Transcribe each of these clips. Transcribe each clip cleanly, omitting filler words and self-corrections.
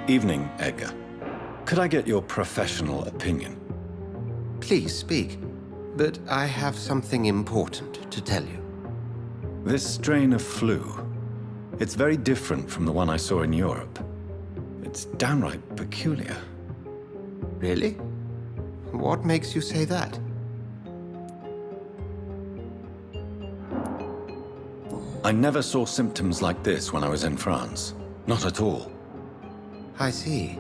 Evening, Edgar. Could I get your professional opinion? Please speak, but I have something important to tell you. This strain of flu, it's very different from the one I saw in Europe. It's downright peculiar. Really? What makes you say that? I never saw symptoms like this when I was in France. Not at all. I see.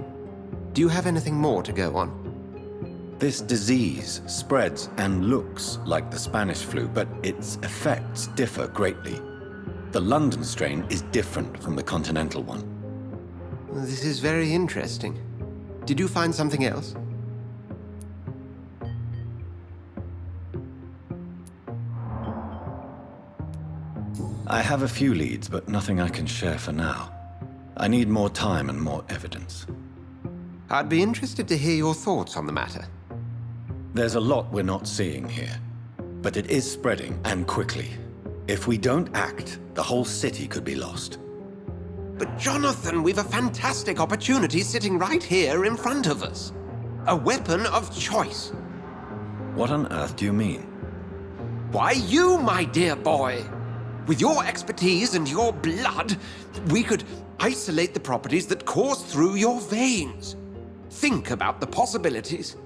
Do you have anything more to go on? This disease spreads and looks like the Spanish flu, but its effects differ greatly. The London strain is different from the continental one. This is very interesting. Did you find something else? I have a few leads, but nothing I can share for now. I need more time and more evidence. I'd be interested to hear your thoughts on the matter. There's a lot we're not seeing here, but it is spreading, and quickly. If we don't act, the whole city could be lost. But Jonathan, we've a fantastic opportunity sitting right here in front of us. A weapon of choice. What on earth do you mean? Why, you, my dear boy. With your expertise and your blood, we could isolate the properties that course through your veins. Think about the possibilities.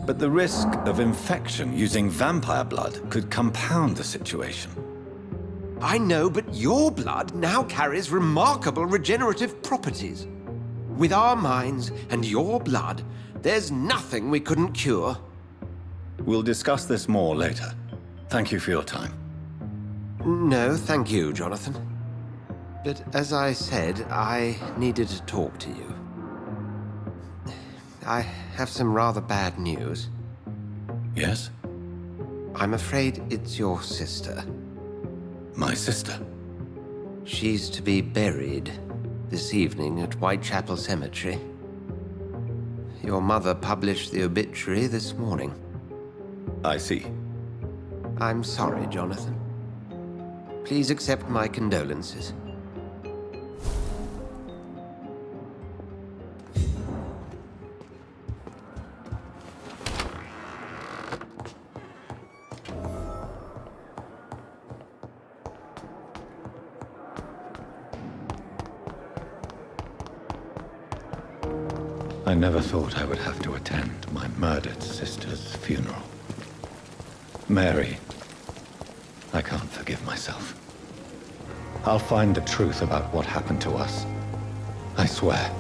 But the risk of infection using vampire blood could compound the situation. I know, but your blood now carries remarkable regenerative properties. With our minds and your blood, there's nothing we couldn't cure. We'll discuss this more later. Thank you for your time. No, thank you, Jonathan. But as I said, I needed to talk to you. I have some rather bad news. Yes? I'm afraid it's your sister. My sister? She's to be buried this evening at Whitechapel Cemetery. Your mother published the obituary this morning. I see. I'm sorry, Jonathan. Please accept my condolences. I never thought I would have to attend my murdered sister's funeral. Mary, I can't forgive myself. I'll find the truth about what happened to us. I swear.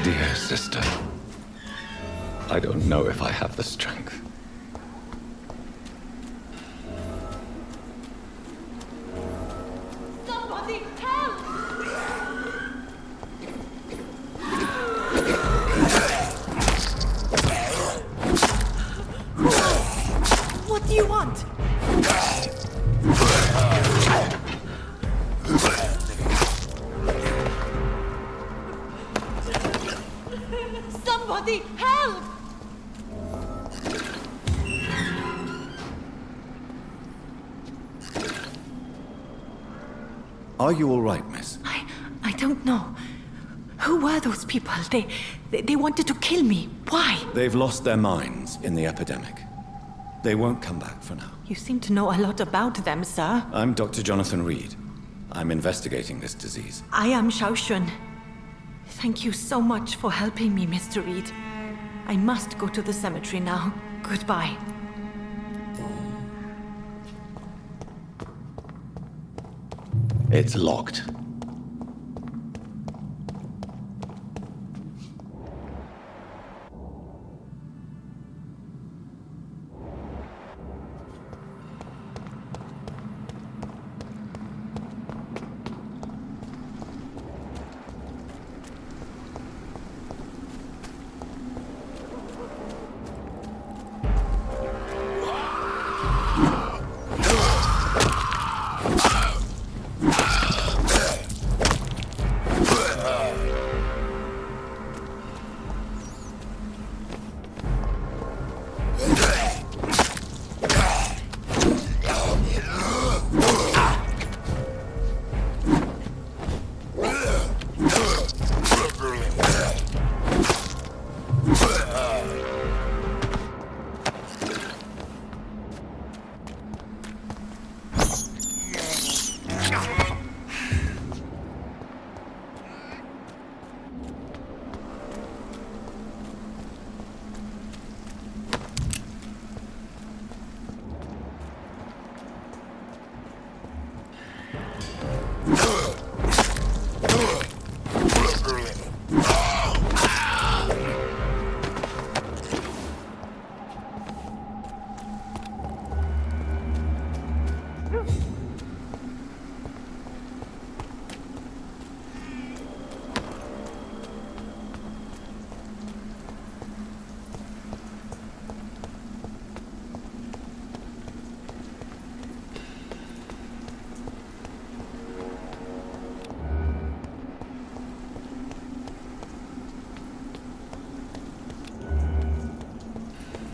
Dear sister, I don't know if I have the strength. Somebody help! What do you want? Somebody help! Are you all right, miss? I don't know. Who were those people? They wanted to kill me. Why? They've lost their minds in the epidemic. They won't come back for now. You seem to know a lot about them, sir. I'm Dr. Jonathan Reid. I'm investigating this disease. I am Xiaoxun. Thank you so much for helping me, Mr. Reid. I must go to the cemetery now. Goodbye. It's locked.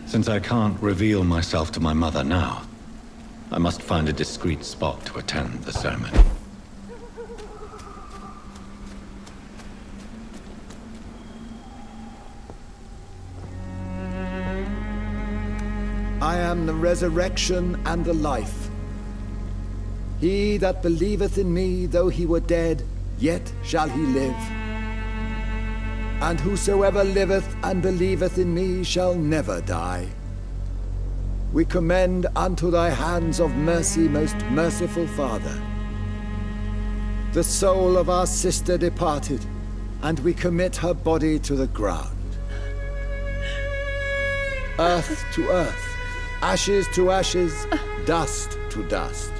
Since I can't reveal myself to my mother now, I must find a discreet spot to attend the ceremony. I am the resurrection and the life. He that believeth in me, though he were dead, yet shall he live. And whosoever liveth and believeth in me shall never die. We commend unto thy hands of mercy, most merciful Father, the soul of our sister departed, and we commit her body to the ground. Earth to earth, ashes to ashes, dust to dust.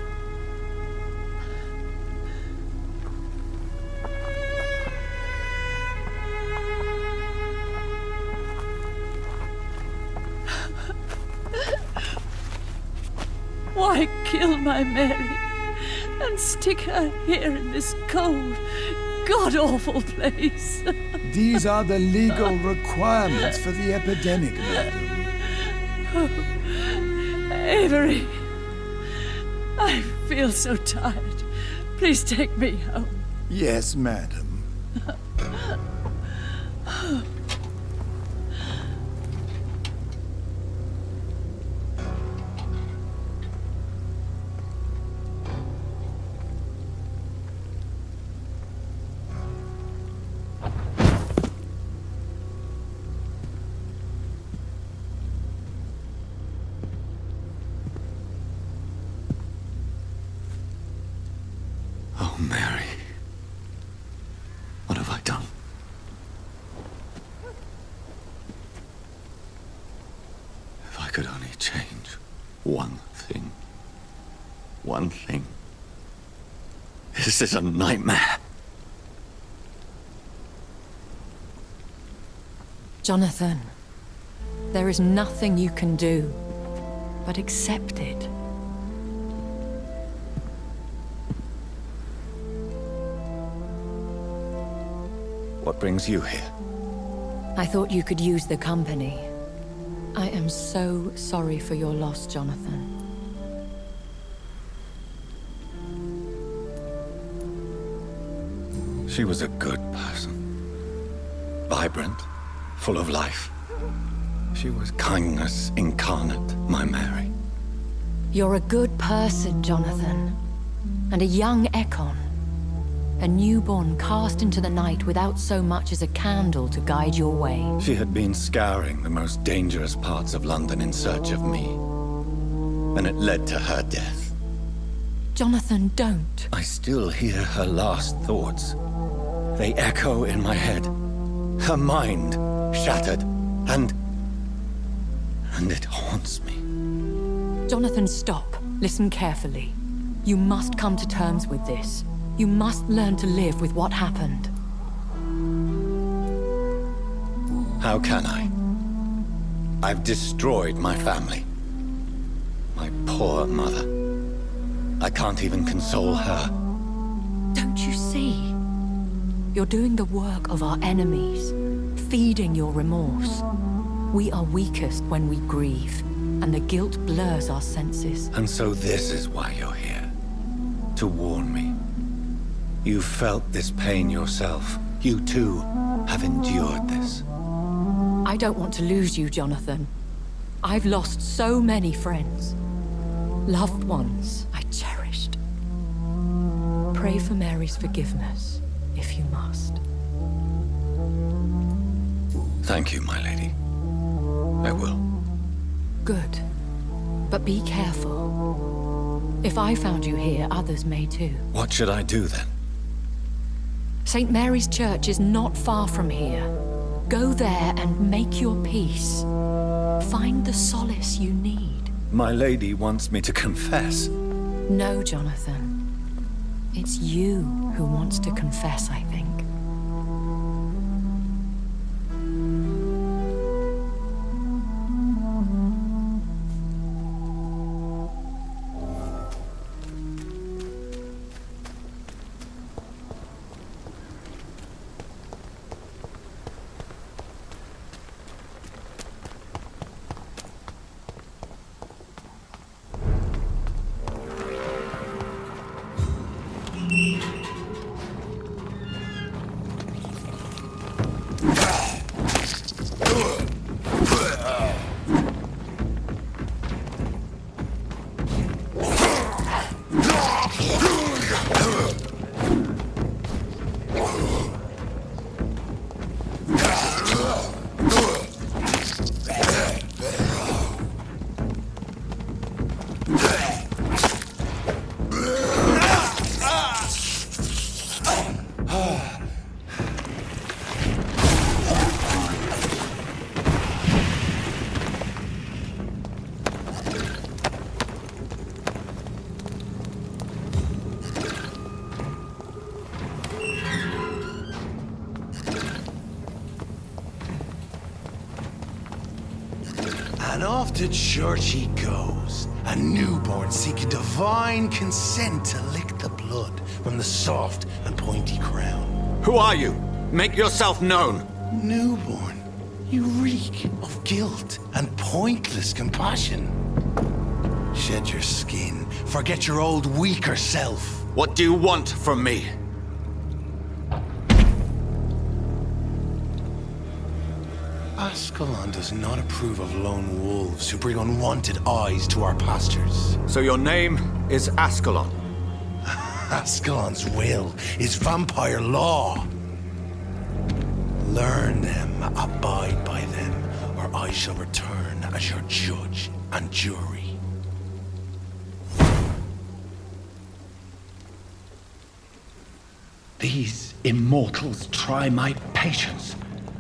Why kill my Mary and stick her here in this cold, god-awful place? These are the legal requirements for the epidemic, madam. Oh, Avery, I feel so tired. Please take me home. Yes, madam. Oh, Mary. What have I done? One thing. One thing. This is a nightmare. Jonathan, there is nothing you can do but accept it. What brings you here? I thought you could use the company. I am so sorry for your loss, Jonathan. She was a good person. Vibrant, full of life. She was kindness incarnate, my Mary. You're a good person, Jonathan. And a young Ekon. A newborn cast into the night without so much as a candle to guide your way. She had been scouring the most dangerous parts of London in search of me. And it led to her death. Jonathan, don't. I still hear her last thoughts. They echo in my head. Her mind shattered, and it haunts me. Jonathan, stop. Listen carefully. You must come to terms with this. You must learn to live with what happened. How can I? I've destroyed my family. My poor mother. I can't even console her. Don't you see? You're doing the work of our enemies, feeding your remorse. We are weakest when we grieve, and the guilt blurs our senses. And so this is why you're here. To warn me. You felt this pain yourself. You too have endured this. I don't want to lose you, Jonathan. I've lost so many friends. Loved ones I cherished. Pray for Mary's forgiveness, if you must. Thank you, my lady. I will. Good. But be careful. If I found you here, others may too. What should I do then? St. Mary's Church is not far from here. Go there and make your peace. Find the solace you need. My lady wants me to confess. No, Jonathan. It's you who wants to confess, I think. And off to church he goes, a newborn seeking divine consent to lick the blood from the soft and pointy crown. Who are you? Make yourself known. Newborn, you reek of guilt and pointless compassion. Shed your skin, forget your old weaker self. What do you want from me? Ascalon does not approve of lone wolves who bring unwanted eyes to our pastures. So your name is Ascalon? Ascalon's will is vampire law. Learn them, abide by them, or I shall return as your judge and jury. These immortals try my patience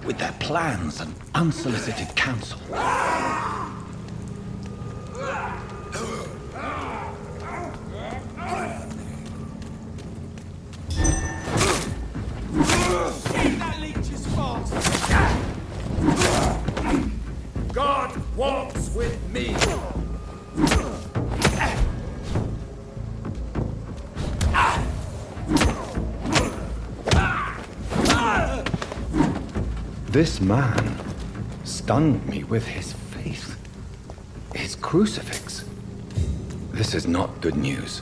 with their plans and unsolicited counsel. shit, that leech is fast! God walks with me! This man stunned me with his faith. His crucifix. This is not good news.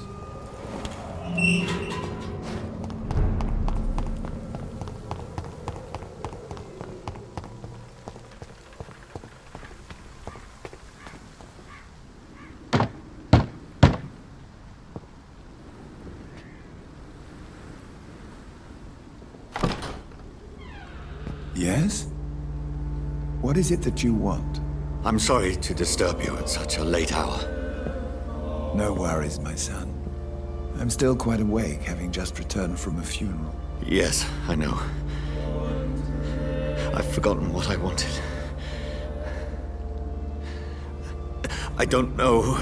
Yes? What is it that you want? I'm sorry to disturb you at such a late hour. No worries, my son. I'm still quite awake, having just returned from a funeral. Yes, I know. I've forgotten what I wanted. I don't know.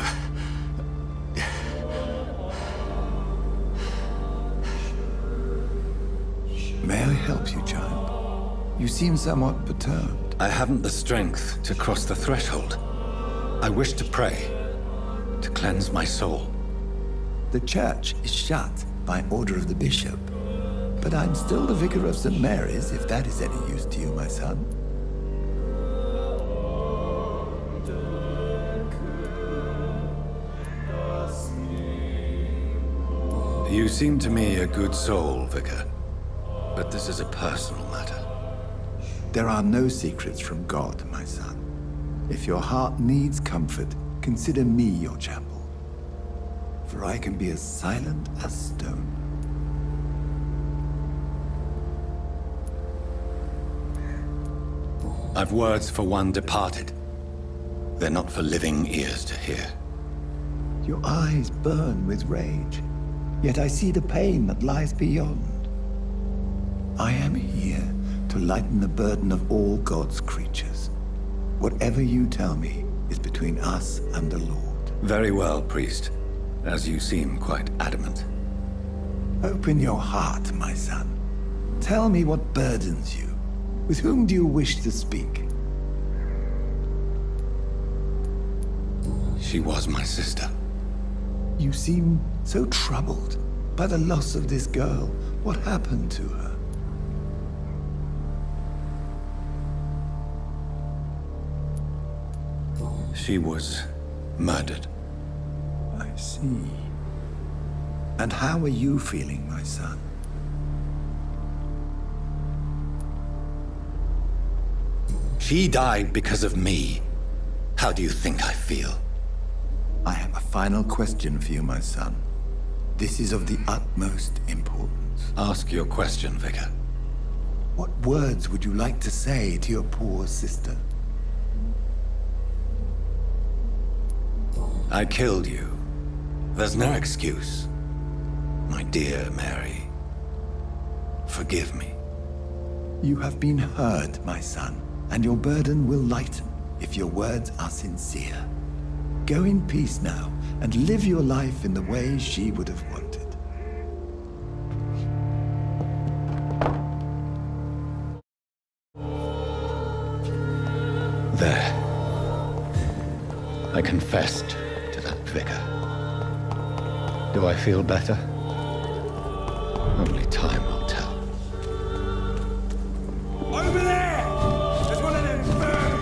May I help you, child? You seem somewhat perturbed. I haven't the strength to cross the threshold. I wish to pray, to cleanse my soul. The church is shut by order of the bishop. But I'm still the vicar of St. Mary's, if that is any use to you, my son. You seem to me a good soul, Vicar. But this is a personal matter. There are no secrets from God, my son. If your heart needs comfort, consider me your chapel. For I can be as silent as stone. I've words for one departed. They're not for living ears to hear. Your eyes burn with rage, yet I see the pain that lies beyond. I am here to lighten the burden of all God's creatures. Whatever you tell me is between us and the Lord. Very well, priest. As you seem quite adamant. Open your heart, my son. Tell me what burdens you. With whom do you wish to speak? She was my sister. You seem so troubled by the loss of this girl. What happened to her? She was murdered. I see. And how are you feeling, my son? She died because of me. How do you think I feel? I have a final question for you, my son. This is of the utmost importance. Ask your question, Vicar. What words would you like to say to your poor sister? I killed you. There's no excuse. My dear Mary, forgive me. You have been heard, my son, and your burden will lighten if your words are sincere. Go in peace now, and live your life in the way she would have wanted. There. I confessed to that vicar. Do I feel better? Only time will tell. Over there! There's one of them vermin!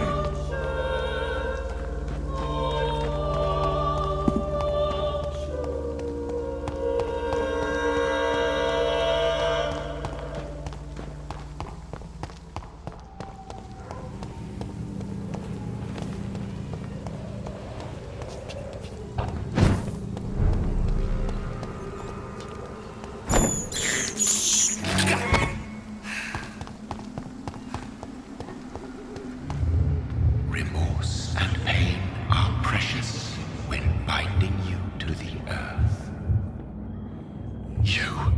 Remorse and pain are precious when binding you to the earth. You.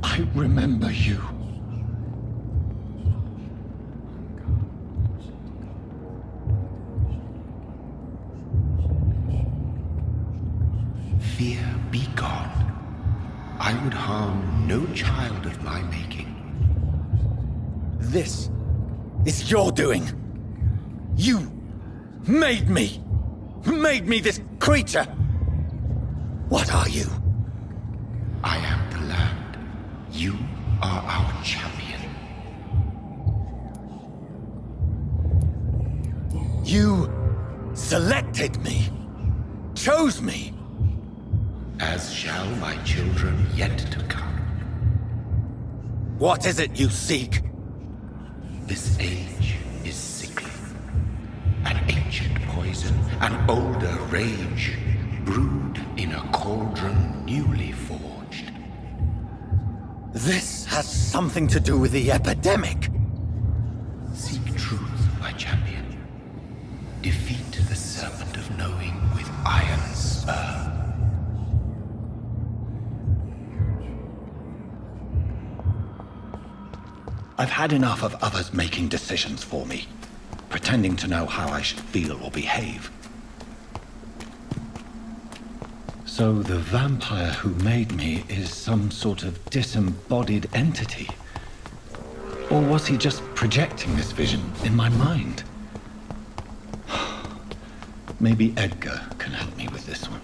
I remember you. Fear be gone. I would harm no child of my making. This is your doing. You made me this creature. What are you? I am the land. You are our champion. You selected me, chose me. As shall my children yet to come. What is it you seek? This age is sickly. An ancient poison, an older rage, brewed in a cauldron newly forged. This has something to do with the epidemic. Seek truth, my champion. Defeat the serpent of knowing with iron spur. I've had enough of others making decisions for me, pretending to know how I should feel or behave. So the vampire who made me is some sort of disembodied entity? Or was he just projecting this vision in my mind? Maybe Edgar can help me with this one.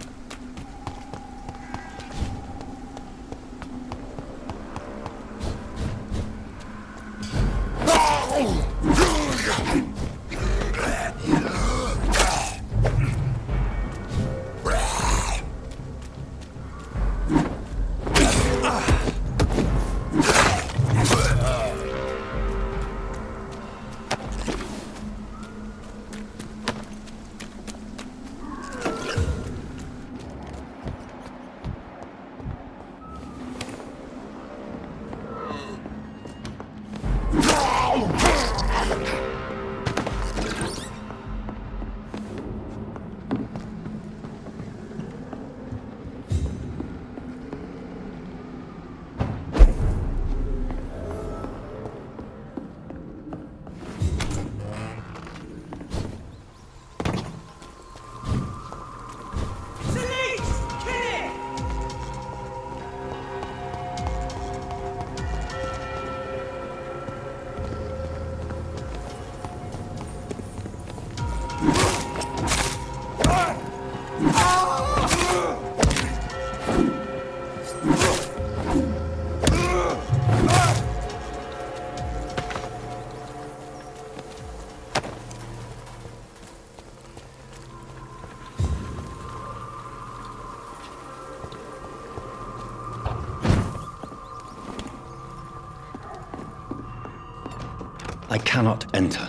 I cannot enter.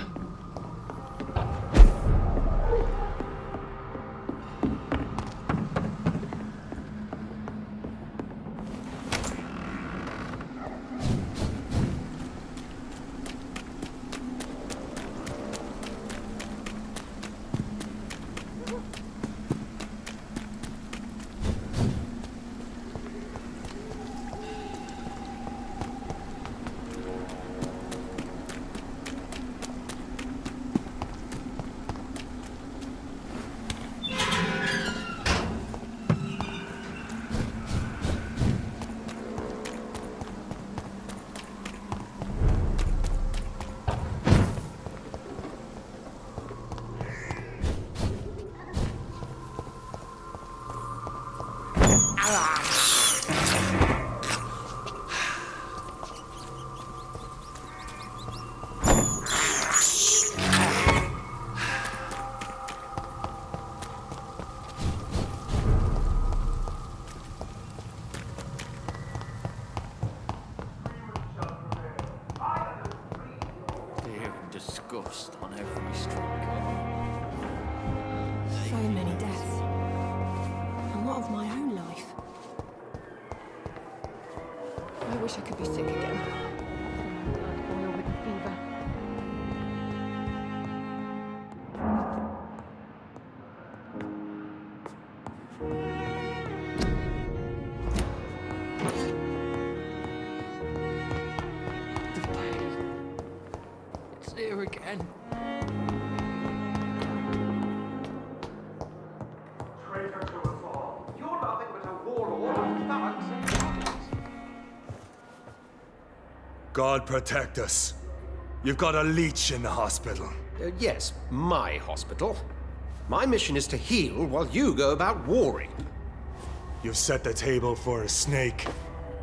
Disgust on every street. So many deaths. A lot of my own life. I wish I could be sick again. Or with a fever. The pain. It's here again. Traitor to us all. You're nothing but a warlord of thugs and puppets. God protect us. You've got a leech in the hospital. Yes, my hospital. My mission is to heal while you go about warring. You've set the table for a snake.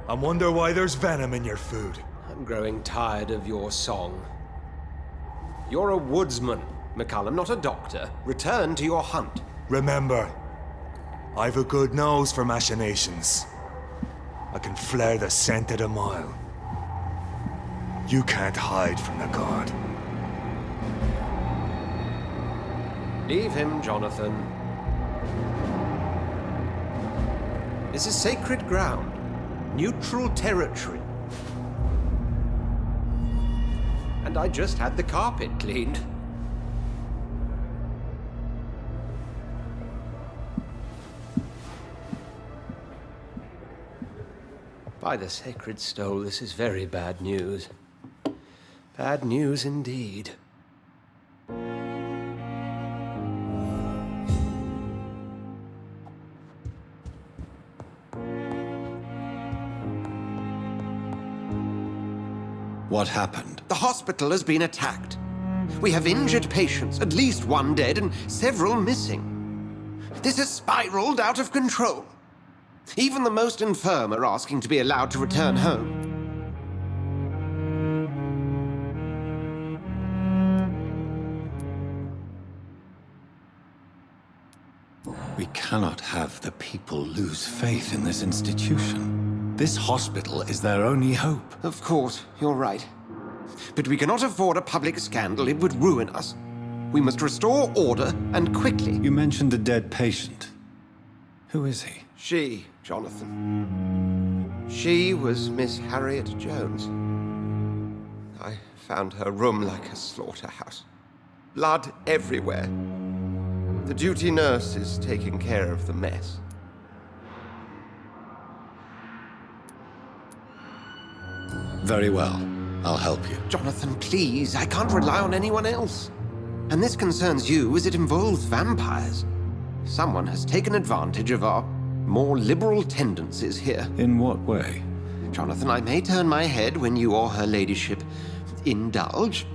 I wonder why there's venom in your food. I'm growing tired of your song. You're a woodsman, McCullum, not a doctor. Return to your hunt. Remember, I've a good nose for machinations. I can flare the scent at a mile. You can't hide from the god. Leave him, Jonathan. This is sacred ground. Neutral territory. And I just had the carpet cleaned. By the sacred stole, this is very bad news. Bad news indeed. What happened? The hospital has been attacked. We have injured patients, at least one dead and several missing. This has spiraled out of control. Even the most infirm are asking to be allowed to return home. We cannot have the people lose faith in this institution. This hospital is their only hope. Of course, you're right. But we cannot afford a public scandal. It would ruin us. We must restore order, and quickly. You mentioned a dead patient. Who is he? She, Jonathan. She was Miss Harriet Jones. I found her room like a slaughterhouse. Blood everywhere. The duty nurse is taking care of the mess. Very well. I'll help you. Jonathan, please. I can't rely on anyone else. And this concerns you as it involves vampires. Someone has taken advantage of our more liberal tendencies here. In what way? Jonathan, I may turn my head when you or her ladyship indulge,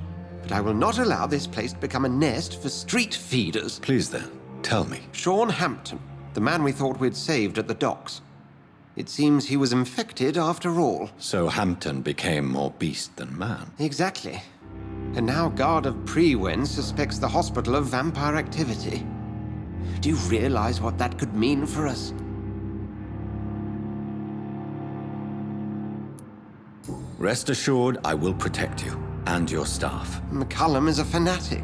but I will not allow this place to become a nest for street feeders. Please then, tell me. Sean Hampton, the man we thought we'd saved at the docks. It seems he was infected after all. So Hampton became more beast than man. Exactly. And now Guard of Prewen suspects the hospital of vampire activity. Do you realize what that could mean for us? Rest assured, I will protect you and your staff. McCullum is a fanatic.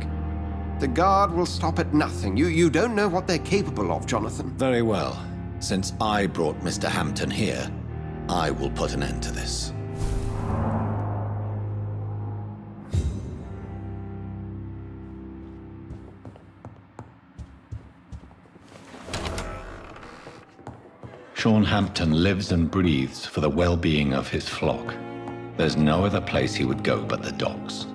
The Guard will stop at nothing. You don't know what they're capable of, Jonathan. Very well. Since I brought Mr. Hampton here, I will put an end to this. Sean Hampton lives and breathes for the well-being of his flock. There's no other place he would go but the docks.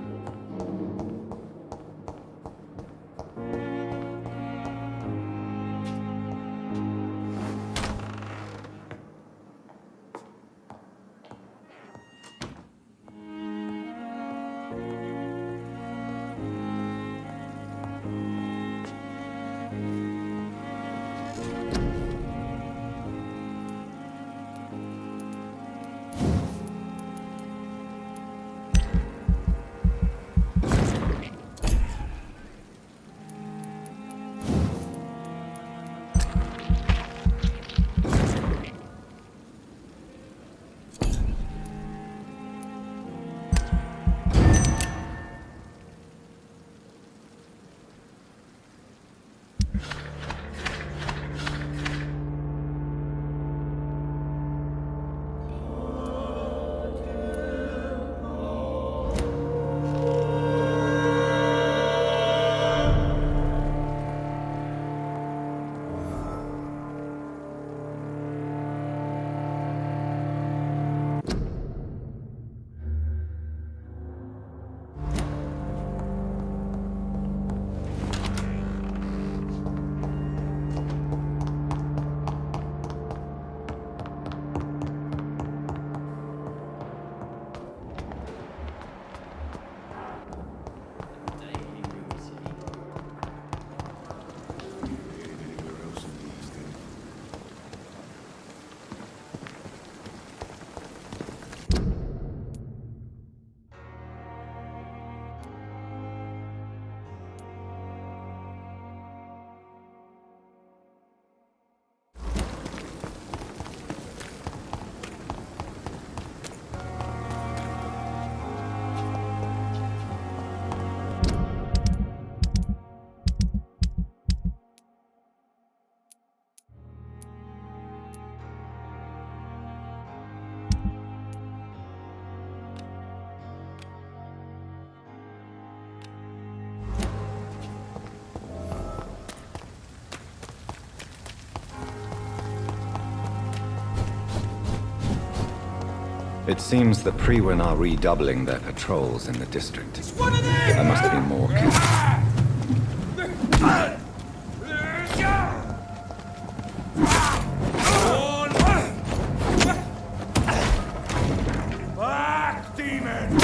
It seems the Priwen are redoubling their patrols in the district. I must be more careful. Back, demon!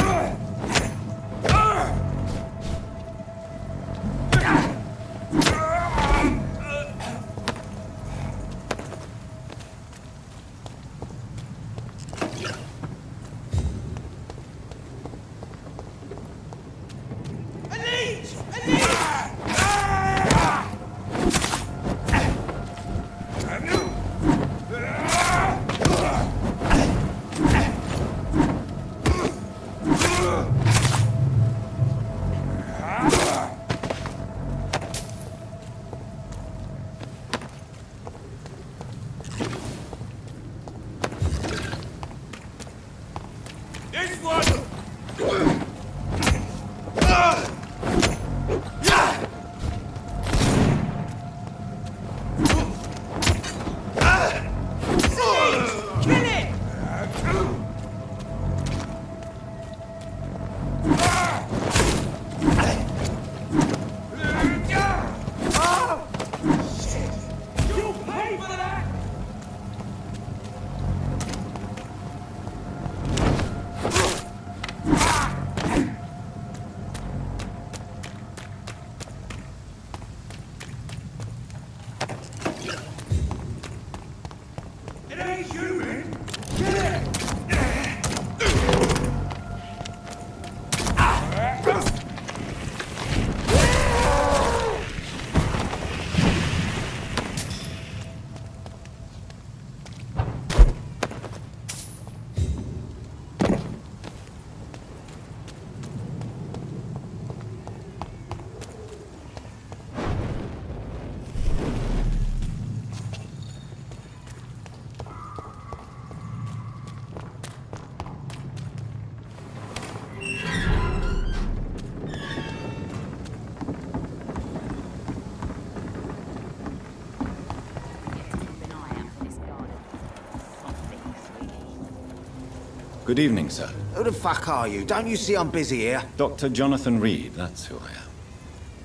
Good evening, sir. Who the fuck are you? Don't you see I'm busy here? Dr. Jonathan Reid, that's who I am.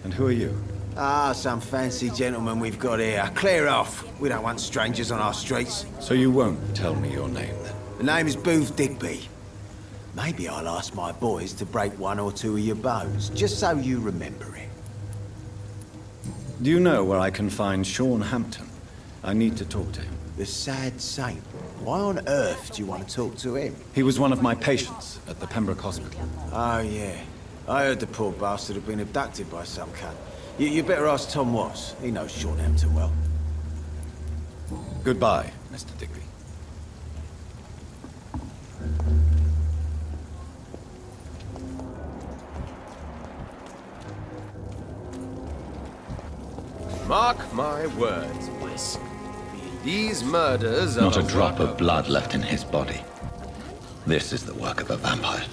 And who are you? Ah, some fancy gentleman we've got here. Clear off. We don't want strangers on our streets. So you won't tell me your name, then? The name is Booth Digby. Maybe I'll ask my boys to break one or two of your bones, just so you remember it. Do you know where I can find Sean Hampton? I need to talk to him. The sad saint. Why on earth do you want to talk to him? He was one of my patients at the Pembroke Hospital. Oh, yeah. I heard the poor bastard had been abducted by some cunt. You better ask Tom Watts. He knows Sean Hampton well. Goodbye, Mr. Digby. Mark my words, boys. These murders are... Not a drop of blood left in his body. This is the work of a vampire.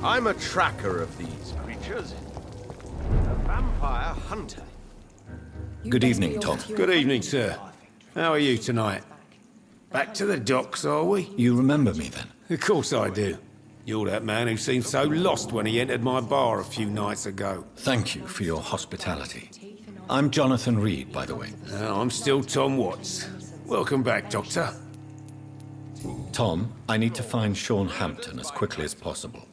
I'm a tracker of these creatures. A vampire hunter. Good evening, Tom. Good evening, sir. How are you tonight? Back to the docks, are we? You remember me, then? Of course I do. You're that man who seemed so lost when he entered my bar a few nights ago. Thank you for your hospitality. I'm Jonathan Reid, by the way. I'm still Tom Watts. Welcome back, Doctor. Tom, I need to find Sean Hampton as quickly as possible.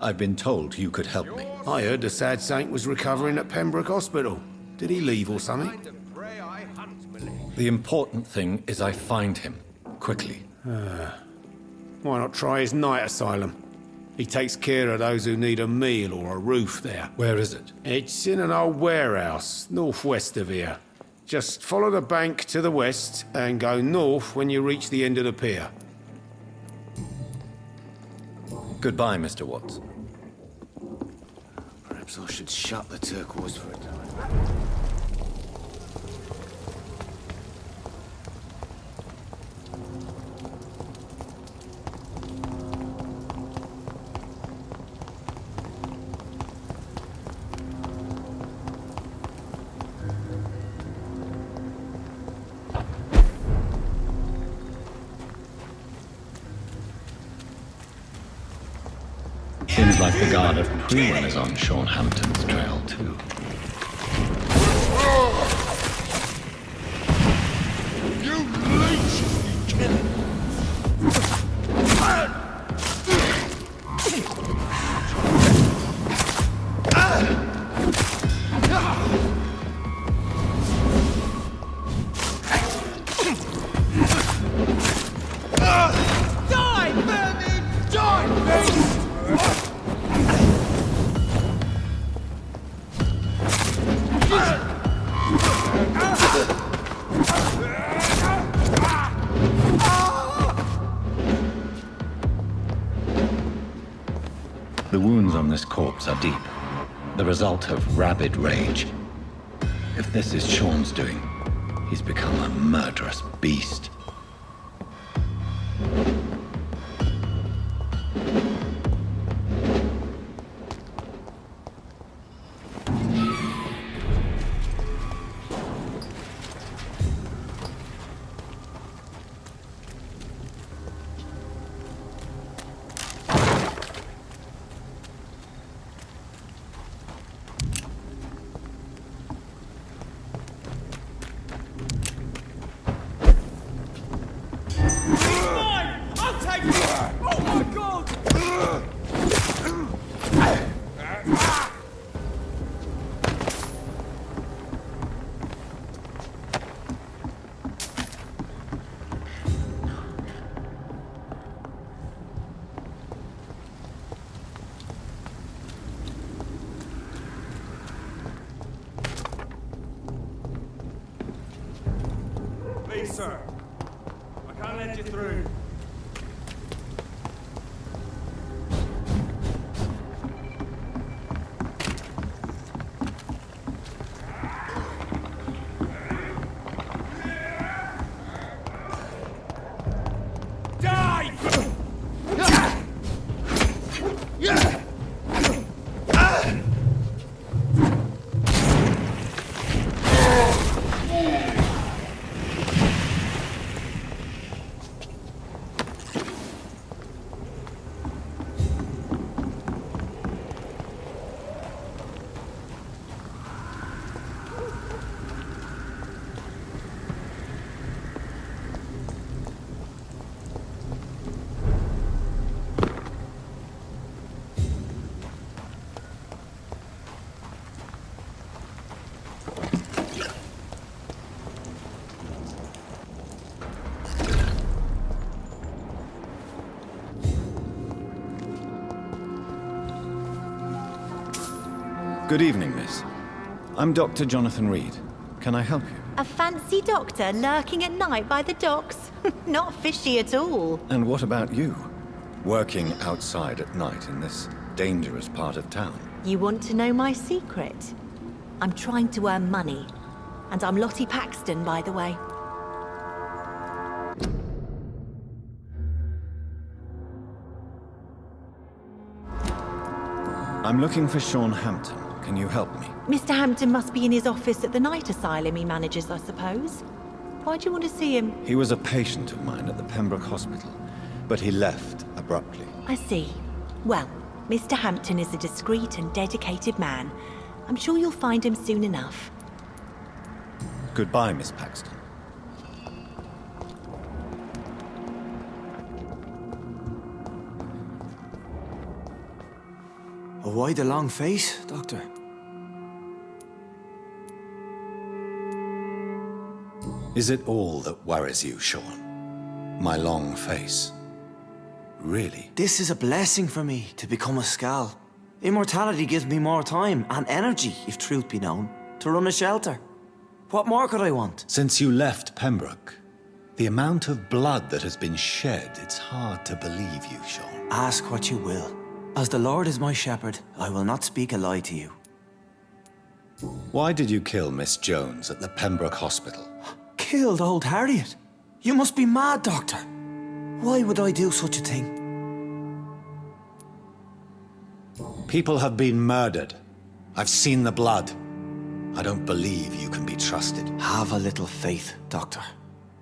I've been told you could help me. I heard the sad saint was recovering at Pembroke Hospital. Did he leave or something? The important thing is I find him, quickly. Why not try his night asylum? He takes care of those who need a meal or a roof there. Where is it? It's in an old warehouse, northwest of here. Just follow the bank to the west and go north when you reach the end of the pier. Goodbye, Mr. Watts. Perhaps I should shut the turquoise for a time. Seems like the Guard of Prewin is on Sean Hampton's trail, too. You leech! Kill him! The wounds on this corpse are deep, the result of rabid rage. If this is Sean's doing, he's become a murderous beast. Sir, I can't let you through. Good evening, miss. I'm Dr. Jonathan Reid. Can I help you? A fancy doctor lurking at night by the docks? Not fishy at all. And what about you? Working outside at night in this dangerous part of town? You want to know my secret? I'm trying to earn money. And I'm Lottie Paxton, by the way. I'm looking for Sean Hampton. Can you help me? Mr. Hampton must be in his office at the night asylum he manages, I suppose. Why do you want to see him? He was a patient of mine at the Pembroke Hospital, but he left abruptly. I see. Well, Mr. Hampton is a discreet and dedicated man. I'm sure you'll find him soon enough. Goodbye, Miss Paxton. Why the long face, Doctor? Is it all that worries you, Sean? My long face? Really? This is a blessing for me, to become a Skal. Immortality gives me more time and energy, if truth be known, to run a shelter. What more could I want? Since you left Pembroke, the amount of blood that has been shed, it's hard to believe you, Sean. Ask what you will. As the Lord is my shepherd, I will not speak a lie to you. Why did you kill Miss Jones at the Pembroke Hospital? Killed old Harriet? You must be mad, Doctor. Why would I do such a thing? People have been murdered. I've seen the blood. I don't believe you can be trusted. Have a little faith, Doctor.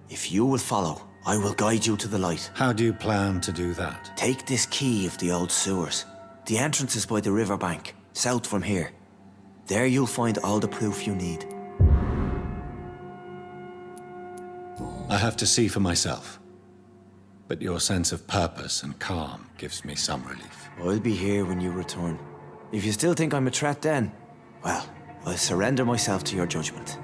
If you will follow, I will guide you to the light. How do you plan to do that? Take this key of the old sewers. The entrance is by the riverbank, south from here. There you'll find all the proof you need. I have to see for myself. But your sense of purpose and calm gives me some relief. I'll be here when you return. If you still think I'm a threat then, well, I'll surrender myself to your judgment.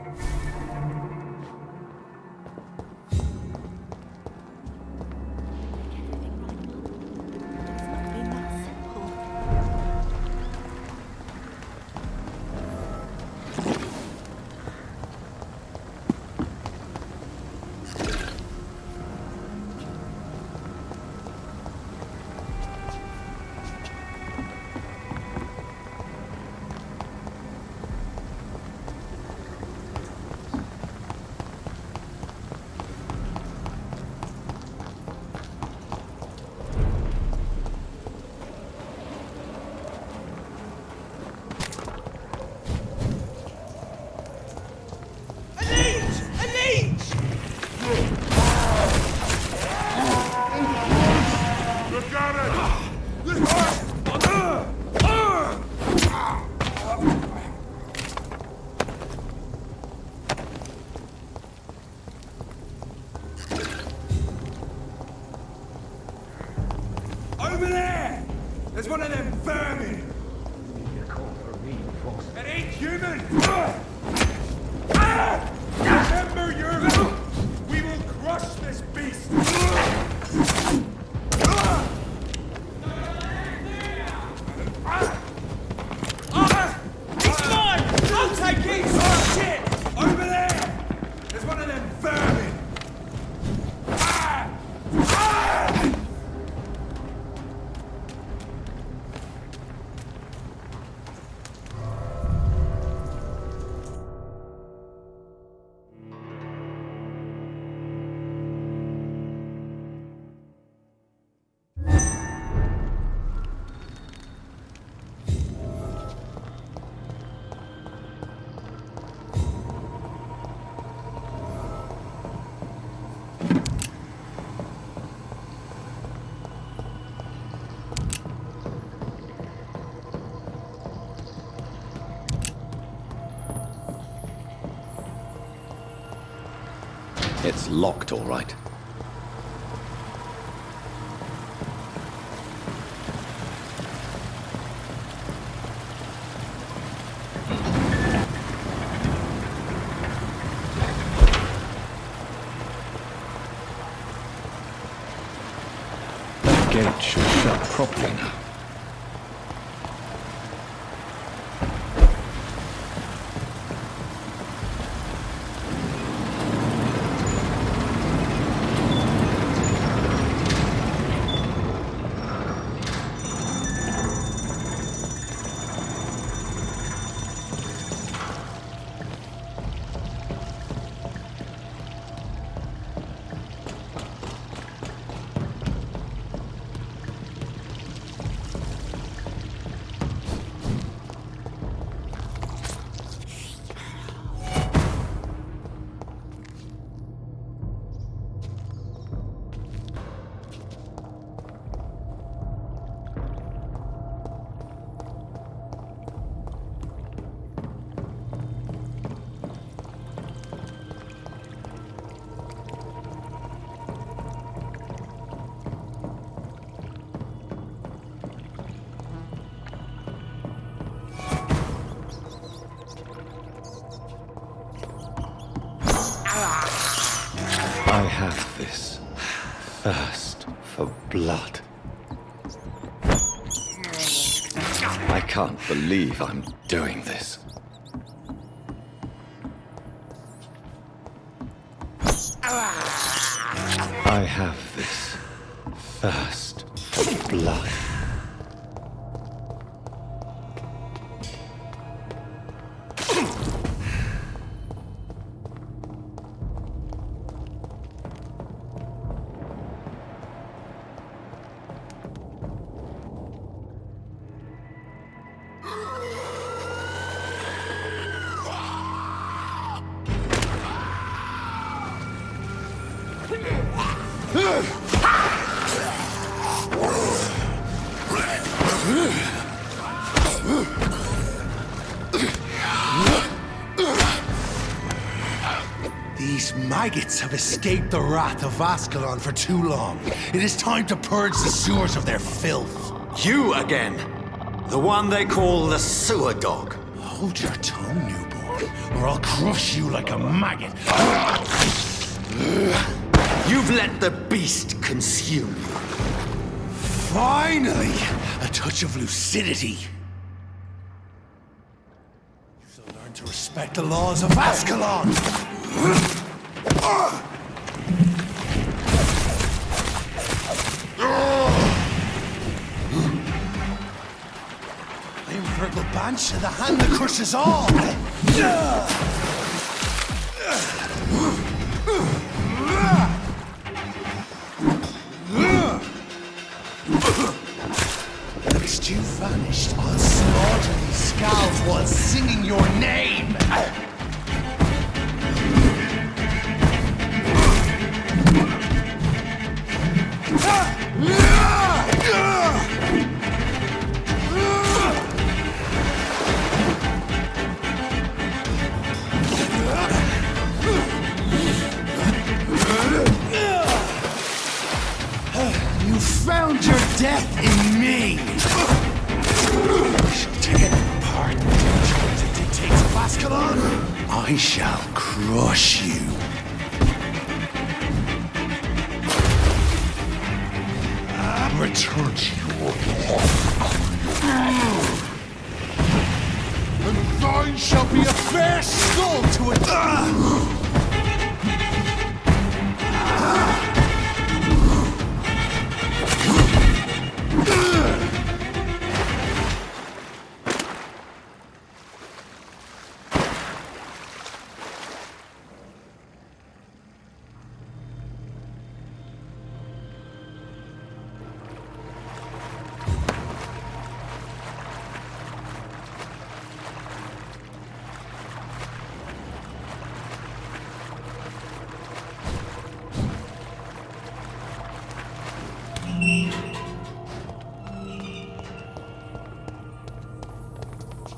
Over there! There's one of them vermin! You call for reinforcements. It ain't human! Remember your... We will crush this beast! He's mine! I'll take it! Oh, shit! Over there! There's one of them vermin! It's locked, all right. That gate should shut properly now. I have this thirst for blood. I can't believe I'm doing this. I have this thirst for blood. These maggots have escaped the wrath of Ascalon for too long. It is time to purge the sewers of their filth. You again! The one they call the sewer dog. Hold your tongue, newborn, or I'll crush you like a maggot. You've let the beast consume you. Finally! A touch of lucidity. So learn to respect the laws of Ascalon! I am Virgil Banshee, the hand that crushes all! Next you vanished, I'll slaughter these scowls while singing your name! You found your death in me! I shall take part in the dictates of Ascalon. I shall crush you. And return to your and thine shall be a fair skull to a...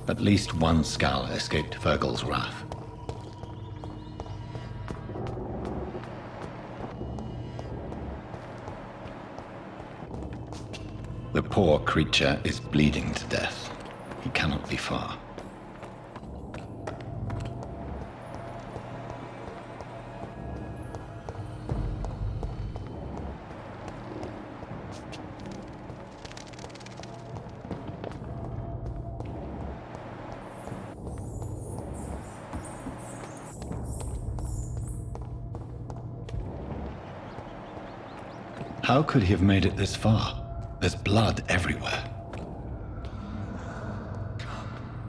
At least one Skal escaped Virgil's wrath. The poor creature is bleeding to death. He cannot be far. How could he have made it this far? There's blood everywhere.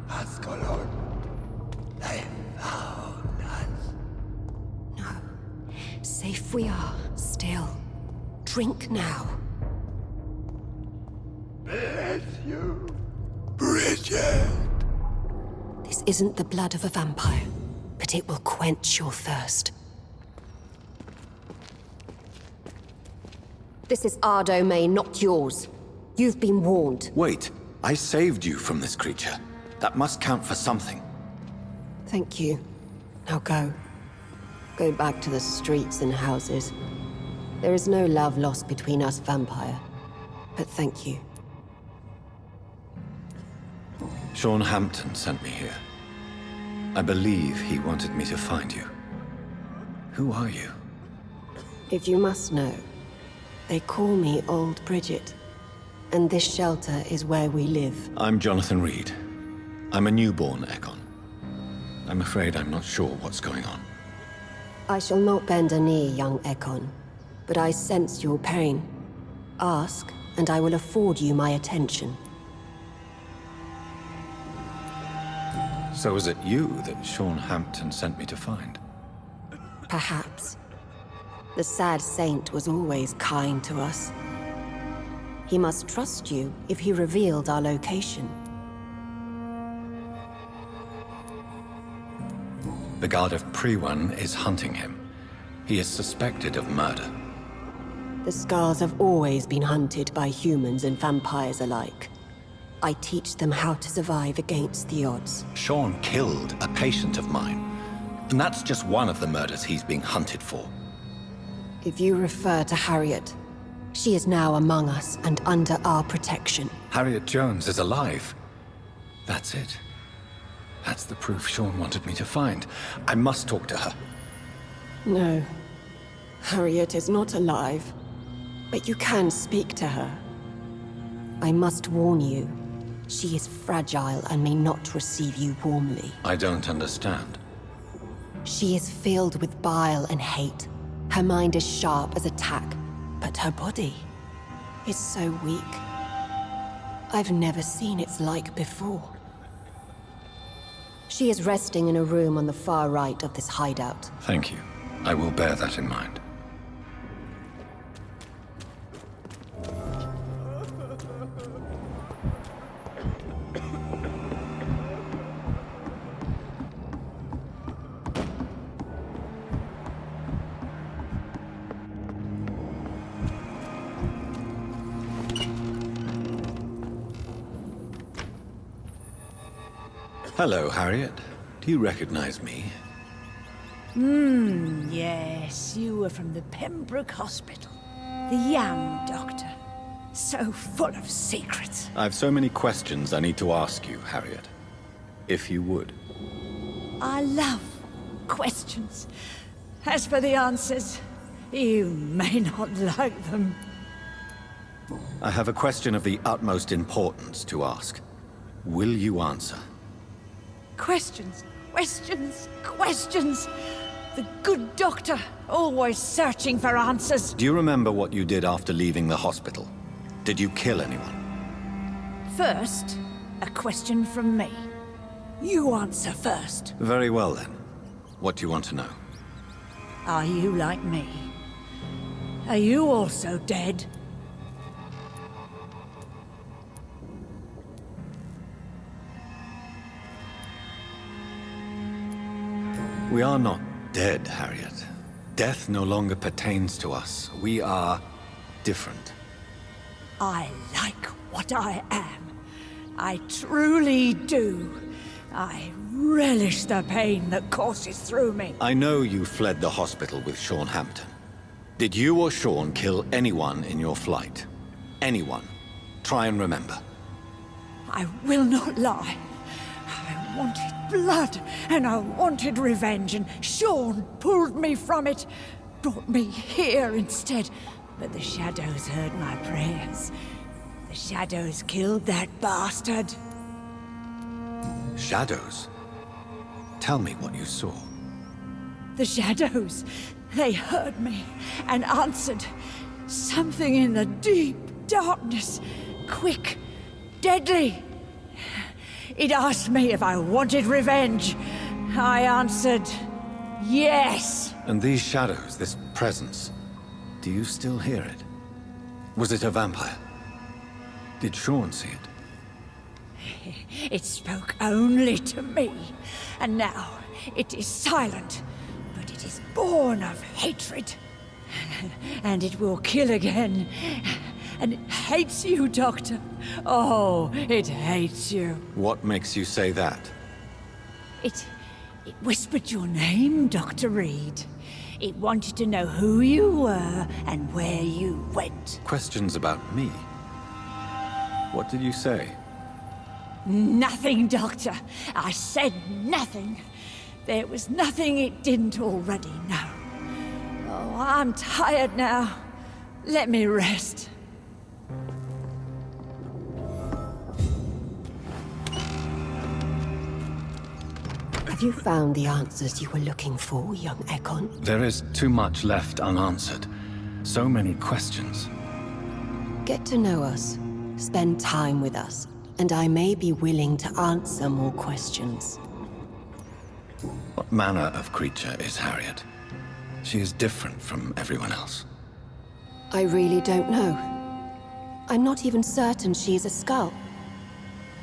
Ascalon, they found us. No. Safe we are, still. Drink now. Bless you, Bridget. This isn't the blood of a vampire, but it will quench your thirst. This is our domain, not yours. You've been warned. Wait, I saved you from this creature. That must count for something. Thank you. Now go. Go back to the streets and houses. There is no love lost between us, vampire. But thank you. Sean Hampton sent me here. I believe he wanted me to find you. Who are you? If you must know, they call me Old Bridget. And this shelter is where we live. I'm Jonathan Reid. I'm a newborn Ekon. I'm afraid I'm not sure what's going on. I shall not bend a knee, young Ekon. But I sense your pain. Ask, and I will afford you my attention. So is it you that Sean Hampton sent me to find? Perhaps. The sad saint was always kind to us. He must trust you if he revealed our location. The Guard of Priwan is hunting him. He is suspected of murder. The Skars have always been hunted by humans and vampires alike. I teach them how to survive against the odds. Sean killed a patient of mine. And that's just one of the murders he's being hunted for. If you refer to Harriet, she is now among us and under our protection. Harriet Jones is alive. That's it. That's the proof Sean wanted me to find. I must talk to her. No. Harriet is not alive. But you can speak to her. I must warn you, she is fragile and may not receive you warmly. I don't understand. She is filled with bile and hate. Her mind is sharp as a tack, but her body is so weak. I've never seen its like before. She is resting in a room on the far right of this hideout. Thank you. I will bear that in mind. Hello, Harriet. Do you recognize me? Yes, you were from the Pembroke Hospital. The Yam Doctor. So full of secrets. I've so many questions I need to ask you, Harriet. If you would. I love questions. As for the answers, you may not like them. I have a question of the utmost importance to ask. Will you answer? Questions, questions, questions. The good doctor, always searching for answers. Do you remember what you did after leaving the hospital? Did you kill anyone? First, a question from me. You answer first. Very well then. What do you want to know? Are you like me? Are you also dead? We are not dead, Harriet. Death no longer pertains to us. We are different. I like what I am. I truly do. I relish the pain that courses through me. I know you fled the hospital with Sean Hampton. Did you or Sean kill anyone in your flight? Anyone? Try and remember. I will not lie. I wanted blood, and I wanted revenge, and Sean pulled me from it, brought me here instead. But the shadows heard my prayers. The shadows killed that bastard. Shadows? Tell me what you saw. The shadows, they heard me and answered. Something in the deep darkness, quick, deadly. It asked me if I wanted revenge. I answered, yes. And these shadows, this presence, do you still hear it? Was it a vampire? Did Sean see it? It spoke only to me, and now it is silent, but it is born of hatred. And it will kill again. And it hates you, Doctor. Oh, it hates you. What makes you say that? It whispered your name, Dr. Reid. It wanted to know who you were and where you went. Questions about me? What did you say? Nothing, Doctor. I said nothing. There was nothing it didn't already know. Oh, I'm tired now. Let me rest. Have you found the answers you were looking for, young Ekon? There is too much left unanswered. So many questions. Get to know us. Spend time with us. And I may be willing to answer more questions. What manner of creature is Harriet? She is different from everyone else. I really don't know. I'm not even certain she is a skull.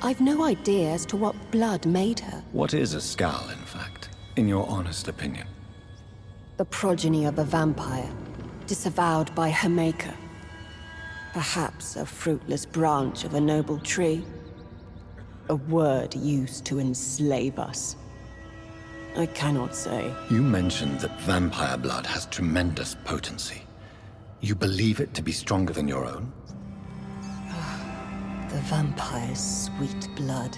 I've no idea as to what blood made her. What is a skull, in fact, in your honest opinion? The progeny of a vampire, disavowed by her maker. Perhaps a fruitless branch of a noble tree. a word used to enslave us. I cannot say. You mentioned that vampire blood has tremendous potency. You believe it to be stronger than your own? The vampire's sweet blood.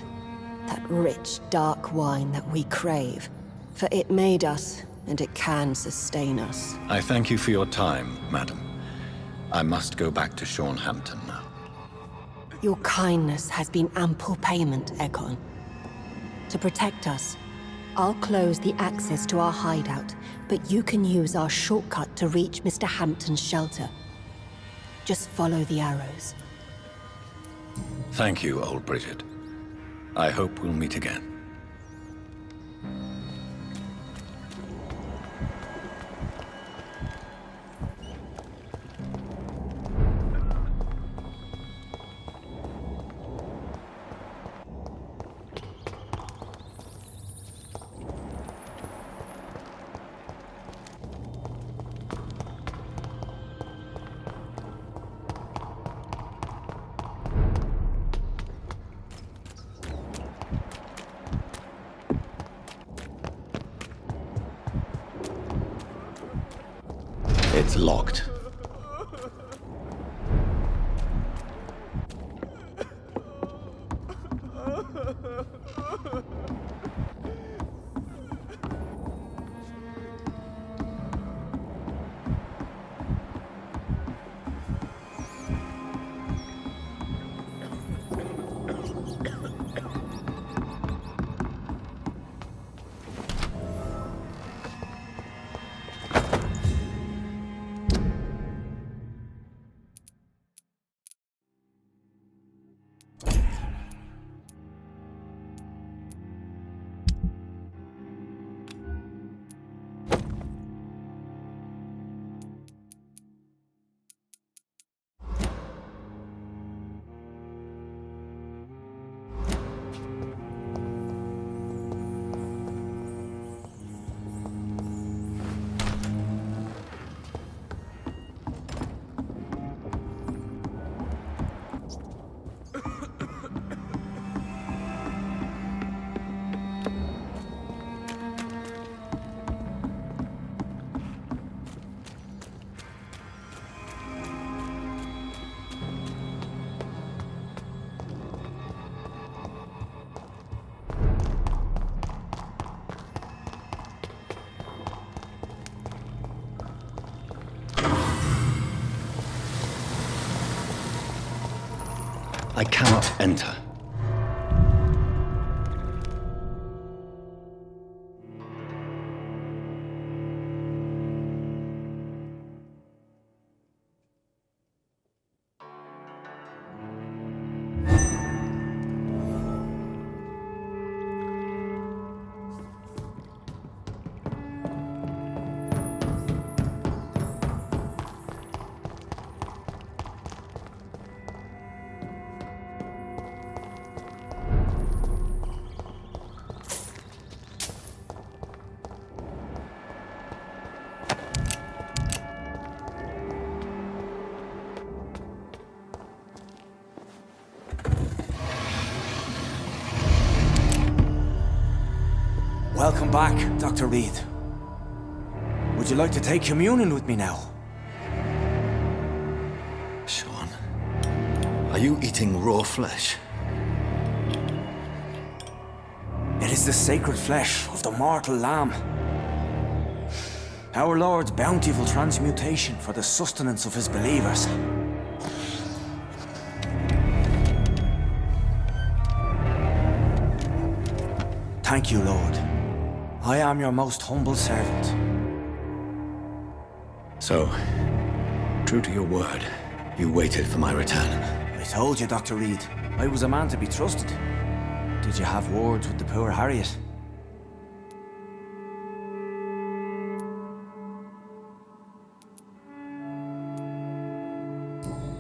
That rich, dark wine that we crave. For it made us, and it can sustain us. I thank you for your time, madam. I must go back to Sean Hampton now. Your kindness has been ample payment, Ekon. To protect us, I'll close the access to our hideout, but you can use our shortcut to reach Mr. Hampton's shelter. Just follow the arrows. Thank you, old Bridget. I hope we'll meet again. It's locked. I cannot enter. Welcome back, Dr. Reid. Would you like to take communion with me now? Sean, are you eating raw flesh? It is the sacred flesh of the mortal lamb. Our Lord's bountiful transmutation for the sustenance of his believers. Thank you, Lord. I am your most humble servant. So, true to your word, you waited for my return. I told you, Dr. Reid, I was a man to be trusted. Did you have words with the poor Harriet?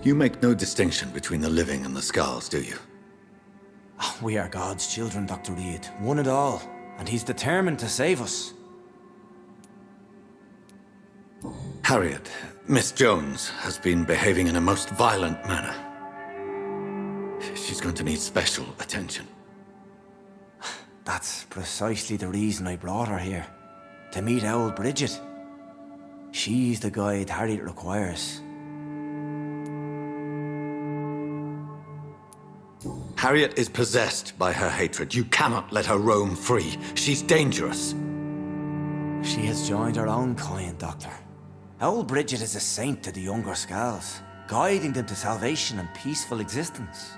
You make no distinction between the living and the scars, do you? We are God's children, Dr. Reid, one and all, and he's determined to save us. Harriet, Miss Jones, has been behaving in a most violent manner. She's going to need special attention. That's precisely the reason I brought her here. To meet old Bridget. She's the guide Harriet requires. Harriet is possessed by her hatred. You cannot let her roam free. She's dangerous. She has joined her own kind, Doctor. Old Bridget is a saint to the younger Scals, guiding them to salvation and peaceful existence.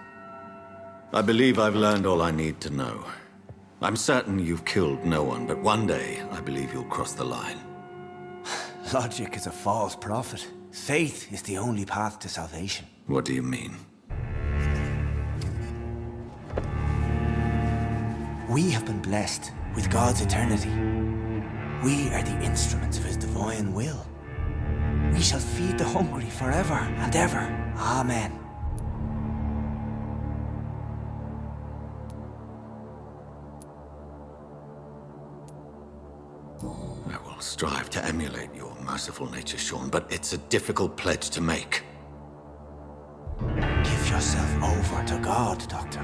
I believe I've learned all I need to know. I'm certain you've killed no one, but one day I believe you'll cross the line. Logic is a false prophet. Faith is the only path to salvation. What do you mean? We have been blessed with God's eternity. We are the instruments of His divine will. We shall feed the hungry forever and ever. Amen. I will strive to emulate your merciful nature, Sean, but it's a difficult pledge to make. Give yourself over to God, Doctor.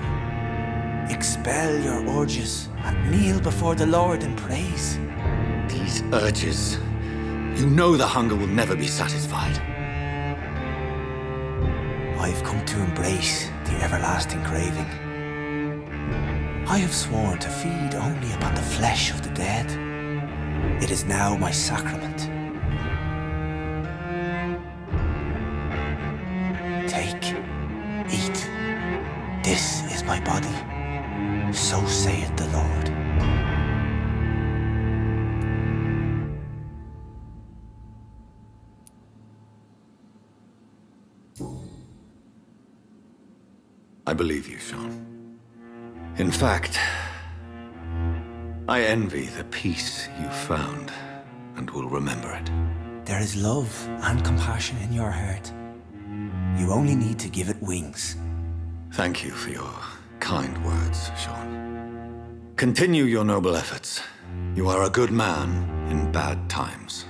Expel your urges and kneel before the Lord in praise. These urges. You know the hunger will never be satisfied. I've come to embrace the everlasting craving. I have sworn to feed only upon the flesh of the dead. It is now my sacrament. Take, eat. This is my body. So saith the Lord. I believe you, Sean. In fact, I envy the peace you found, and will remember it. There is love and compassion in your heart. You only need to give it wings. Thank you for your kind words, Sean. Continue your noble efforts. You are a good man in bad times.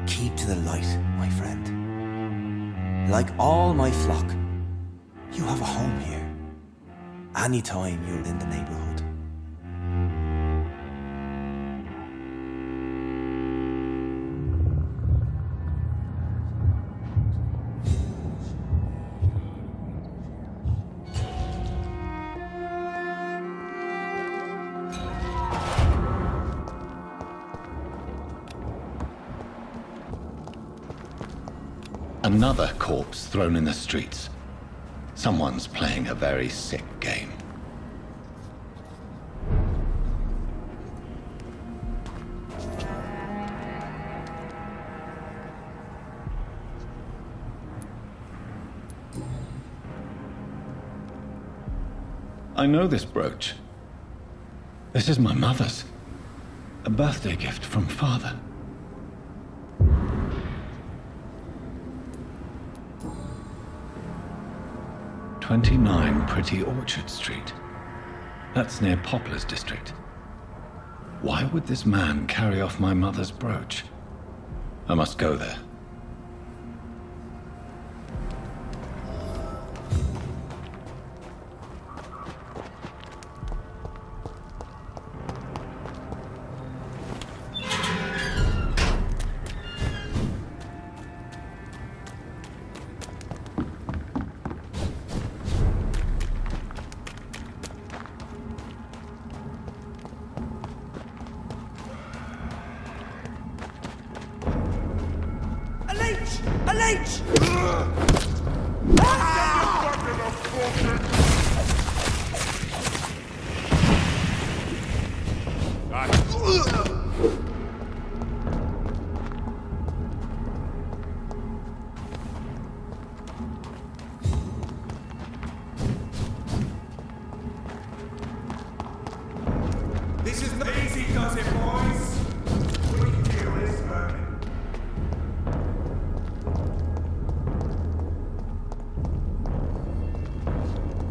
Keep to the light, my friend. Like all my flock, you have a home here. Anytime you're in the neighborhood. Another corpse thrown in the streets. Someone's playing a very sick game. I know this brooch. This is my mother's. A birthday gift from father. "29 Pretty Orchard Street. That's near Poplar's district. Why would this man carry off my mother's brooch? I must go there. This is not easy, does it, boys? We can deal with this vermin.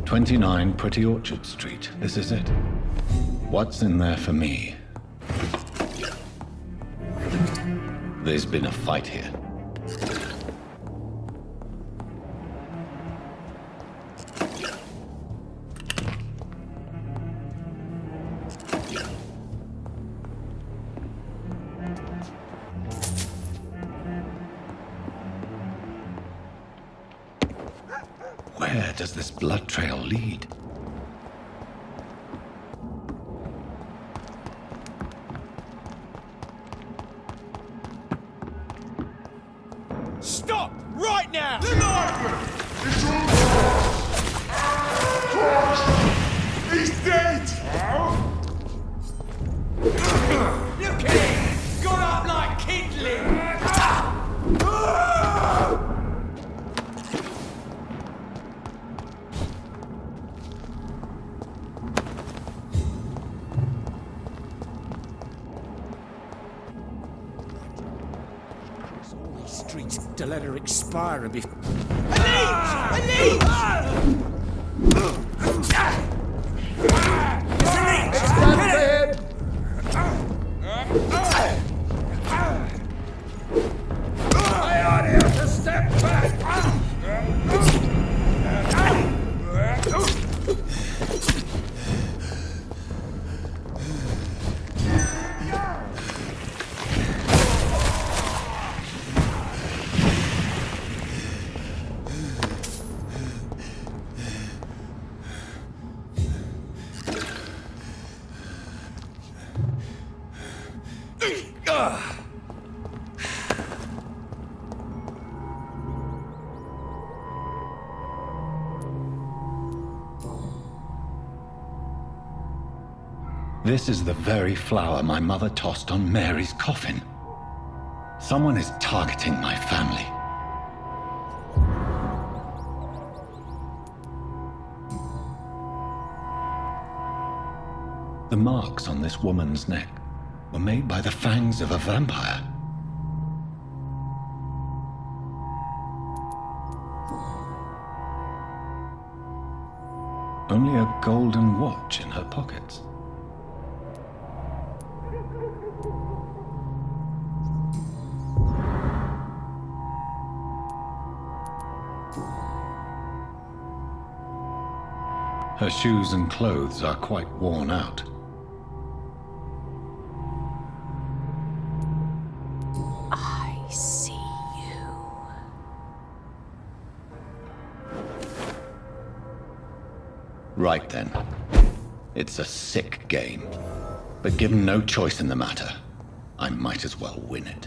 29 Pretty Orchard Street. This is it. What's in there for me? There's been a fight here. where does this blood trail lead? Stop! Right now! He's dead! Look at him! Got up like kindling! Streets to let her expire before. I ought to have to step back! This is the very flower my mother tossed on Mary's coffin. Someone is targeting my family. The marks on this woman's neck were made by the fangs of a vampire. Only a golden watch in her pockets. Her shoes and clothes are quite worn out. I see you. Right then. It's a sick game. But given no choice in the matter, I might as well win it.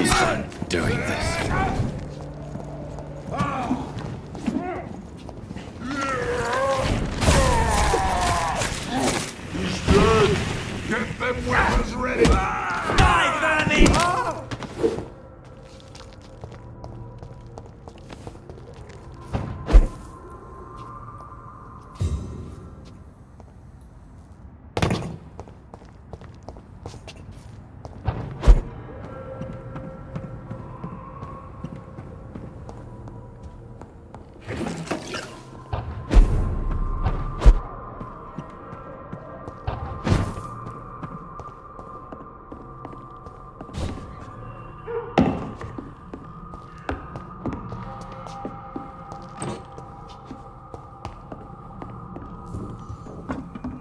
almost done doing this. He's dead! Get them weapons ready! Die, vermin!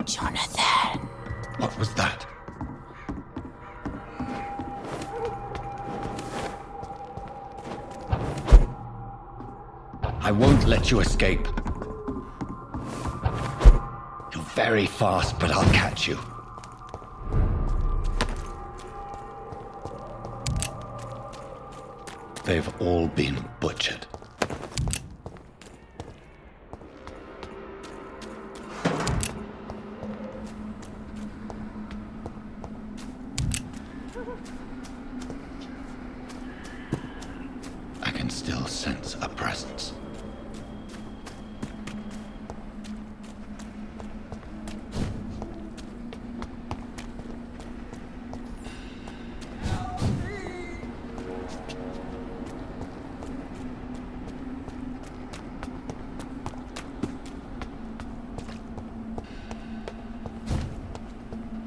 Jonathan! What was that? I won't let you escape. You're very fast, but I'll catch you. They've all been butchered. I can still sense a presence.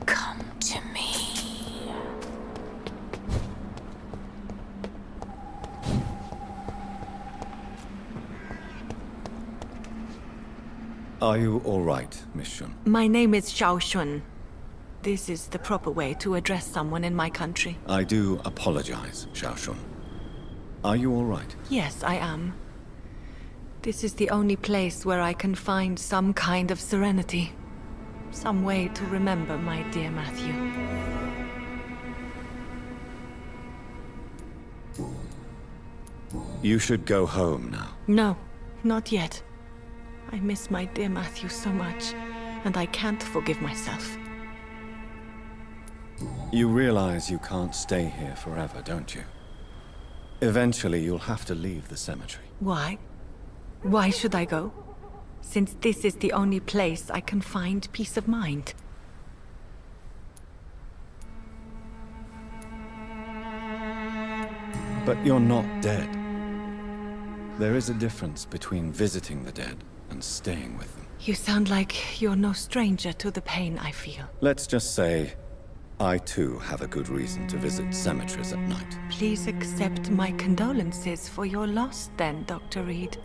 Come to me. Are you all right, Miss Shun? My name is Xiao Shun. This is the proper way to address someone in my country. I do apologize, Xiao Shun. Are you all right? Yes, I am. This is the only place where I can find some kind of serenity. Some way to remember my dear Matthew. You should go home now. No, not yet. I miss my dear Matthew so much, and I can't forgive myself. You realize you can't stay here forever, don't you? Eventually, you'll have to leave the cemetery. Why? Why should I go? Since this is the only place I can find peace of mind. But you're not dead. There is a difference between visiting the dead and staying with them. You sound like you're no stranger to the pain I feel. Let's just say, I too have a good reason to visit cemeteries at night. Please accept my condolences for your loss then, Dr. Reid.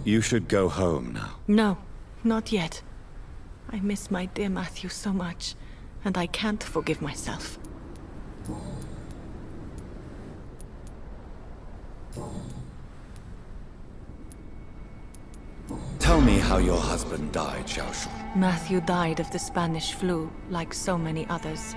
You should go home now. No, not yet. I miss my dear Matthew so much, and I can't forgive myself. Tell me how your husband died, Xiao Shun. Matthew died of the Spanish flu, like so many others.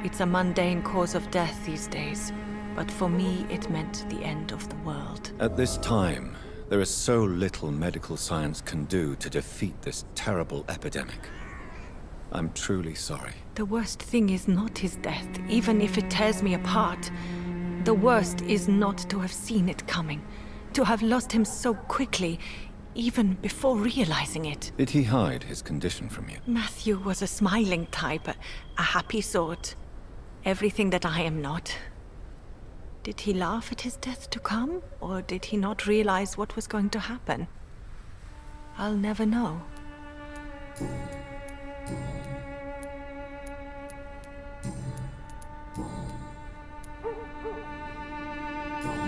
It's a mundane cause of death these days, but for me it meant the end of the world. At this time, there is so little medical science can do to defeat this terrible epidemic. I'm truly sorry. The worst thing is not his death, even if it tears me apart. The worst is not to have seen it coming, to have lost him so quickly, even before realizing it. Did he hide his condition from you? Matthew was a smiling type, a happy sort. Everything that I am not. Did he laugh at his death to come, or did he not realize what was going to happen? I'll never know.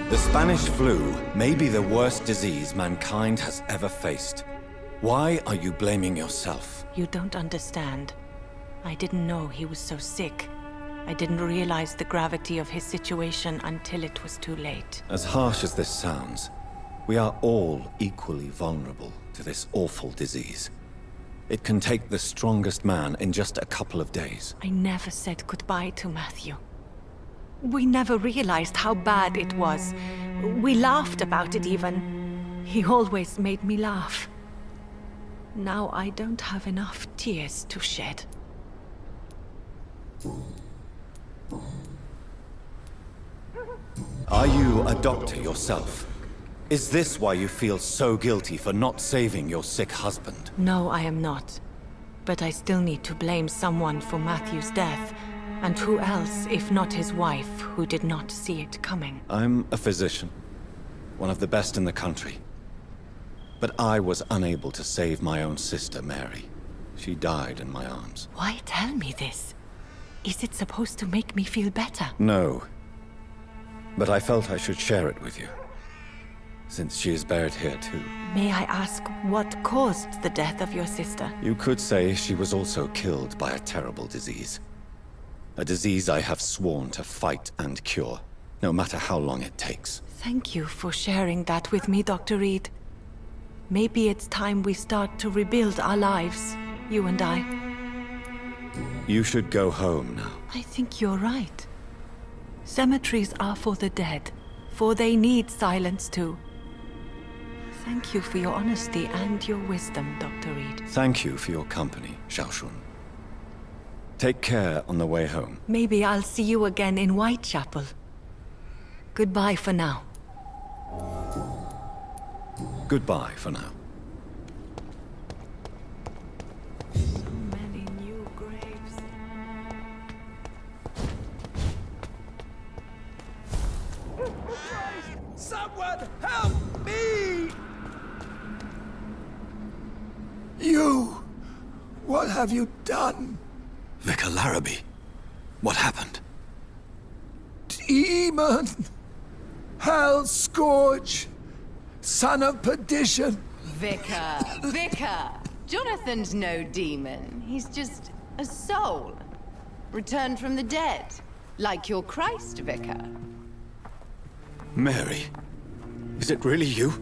The Spanish flu may be the worst disease mankind has ever faced. Why are you blaming yourself? You don't understand. I didn't know he was so sick. I didn't realize the gravity of his situation until it was too late. As harsh as this sounds, we are all equally vulnerable to this awful disease. It can take the strongest man in just a couple of days. I never said goodbye to Matthew. We never realized how bad it was. We laughed about it even. He always made me laugh. Now I don't have enough tears to shed. Are you a doctor yourself? Is this why you feel so guilty for not saving your sick husband? No, I am not. But I still need to blame someone for Matthew's death. And who else, if not his wife, who did not see it coming? I'm a physician. One of the best in the country. But I was unable to save my own sister, Mary. She died in my arms. Why tell me this? Is it supposed to make me feel better? No. But I felt I should share it with you. Since she is buried here too. May I ask what caused the death of your sister? You could say she was also killed by a terrible disease. A disease I have sworn to fight and cure, no matter how long it takes. Thank you for sharing that with me, Dr. Reid. Maybe it's time we start to rebuild our lives, you and I. You should go home now. I think you're right. Cemeteries are for the dead, for they need silence too. Thank you for your honesty and your wisdom, Dr. Reid. Thank you for your company, Xiaoshun. Take care on the way home. Maybe I'll see you again in Whitechapel. Goodbye for now. Goodbye for now. So many new graves. Someone help me! You! What have you done? Vicar Larrabee, what happened? Demon! Hell Scourge! Son of perdition! Vicar! Jonathan's no demon. He's just a soul. Returned from the dead. Like your Christ, Vicar. Mary, is it really you?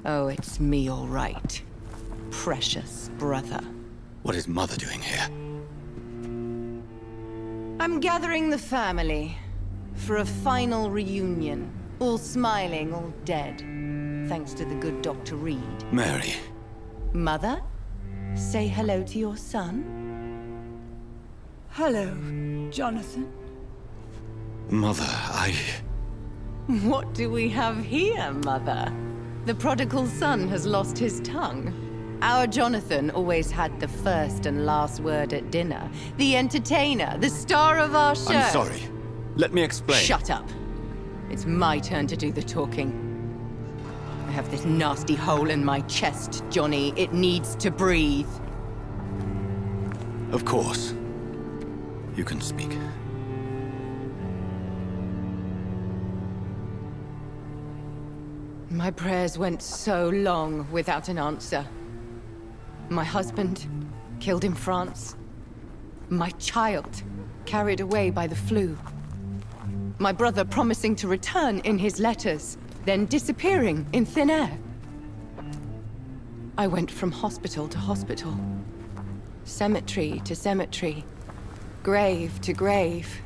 Oh, it's me, all right. Precious brother. What is Mother doing here? I'm gathering the family for a final reunion. All smiling, all dead. Thanks to the good Dr. Reid. Mary. Mother, say hello to your son. Hello, Jonathan. Mother, What do we have here, Mother? The prodigal son has lost his tongue. Our Jonathan always had the first and last word at dinner. The entertainer, the star of our show. I'm sorry. Let me explain. Shut up. It's my turn to do the talking. I have this nasty hole in my chest, Johnny. It needs to breathe. Of course. You can speak. My prayers went so long without an answer. My husband, killed in France. My child, carried away by the flu. My brother promising to return in his letters, then disappearing in thin air. I went from hospital to hospital. Cemetery to cemetery. Grave to grave.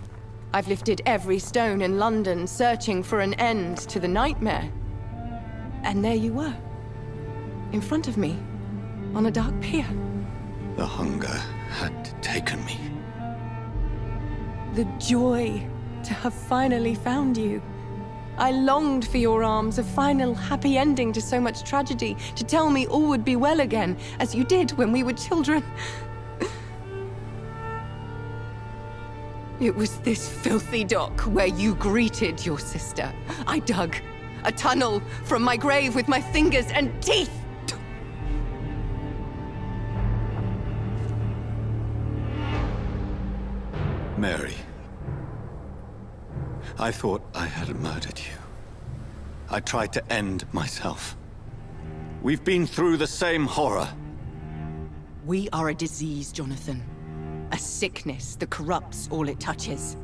I've lifted every stone in London, searching for an end to the nightmare. And there you were. In front of me. On a dark pier. The hunger had taken me. The joy to have finally found you. I longed for your arms, a final happy ending to so much tragedy, to tell me all would be well again, as you did when we were children. It was this filthy dock where you greeted your sister. I dug a tunnel from my grave with my fingers and teeth. Mary. I thought I had murdered you. I tried to end myself. We've been through the same horror. We are a disease, Jonathan. A sickness that corrupts all it touches.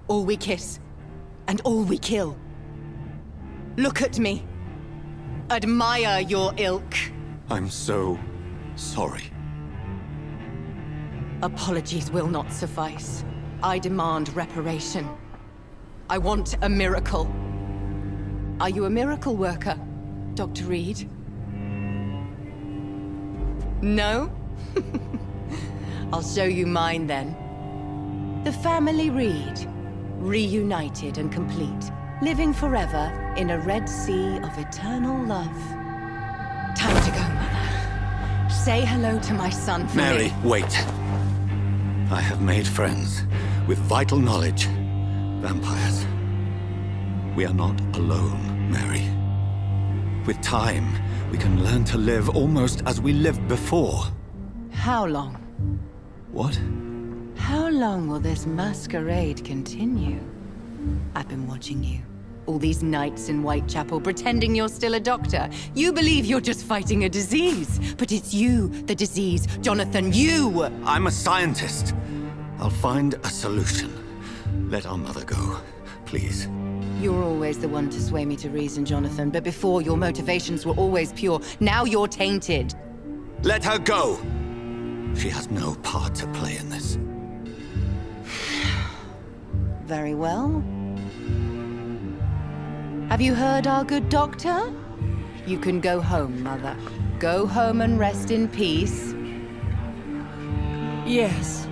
All we kiss, and all we kill. Look at me. Admire your ilk. I'm so sorry. Apologies will not suffice. I demand reparation. I want a miracle. Are you a miracle worker, Dr. Reid? No? I'll show you mine then. The family Reid, reunited and complete, living forever in a red sea of eternal love. Time to go, Mother. Say hello to my son for Mary, me. wait. I have made friends with vital knowledge. Vampires. We are not alone, Mary. With time, we can learn to live almost as we lived before. How long? What? How long will this masquerade continue? I've been watching you. All these nights in Whitechapel pretending you're still a doctor. You believe you're just fighting a disease. But it's you, the disease. Jonathan, you! I'm a scientist. I'll find a solution. Let our mother go, please. You're always the one to sway me to reason, Jonathan. But before, your motivations were always pure. Now you're tainted. Let her go! She has no part to play in this. Very well. Have you heard our good doctor? You can go home, Mother. Go home and rest in peace. Yes,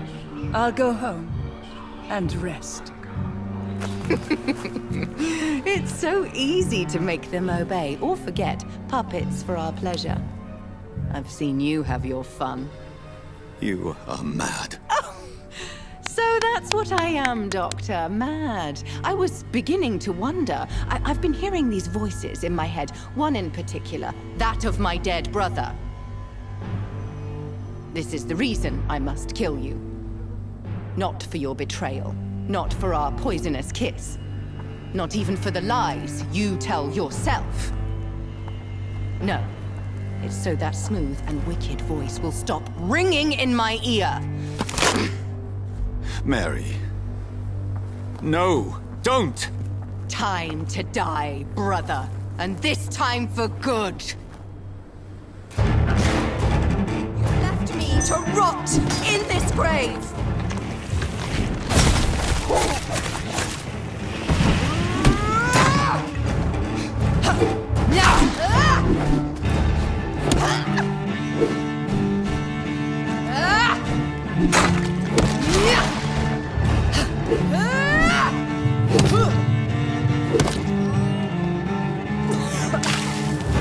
I'll go home and rest. It's so easy to make them obey or forget. Puppets for our pleasure. I've seen you have your fun. You are mad. So that's what I am, Doctor. Mad. I was beginning to wonder. I've been hearing these voices in my head. One in particular. That of my dead brother. This is the reason I must kill you. Not for your betrayal. Not for our poisonous kiss. Not even for the lies you tell yourself. No. It's so that smooth and wicked voice will stop ringing in my ear. Mary. No, don't! Time to die, brother. And this time for good. You left me to rot in this grave.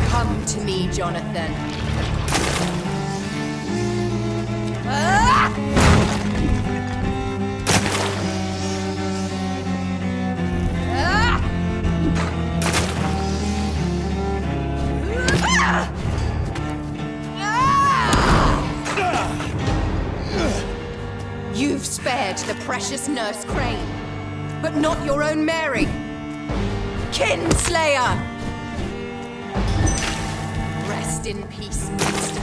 Come to me, Jonathan. You've spared the precious Nurse Crane, but not your own Mary. Kinslayer! Rest in peace, monster.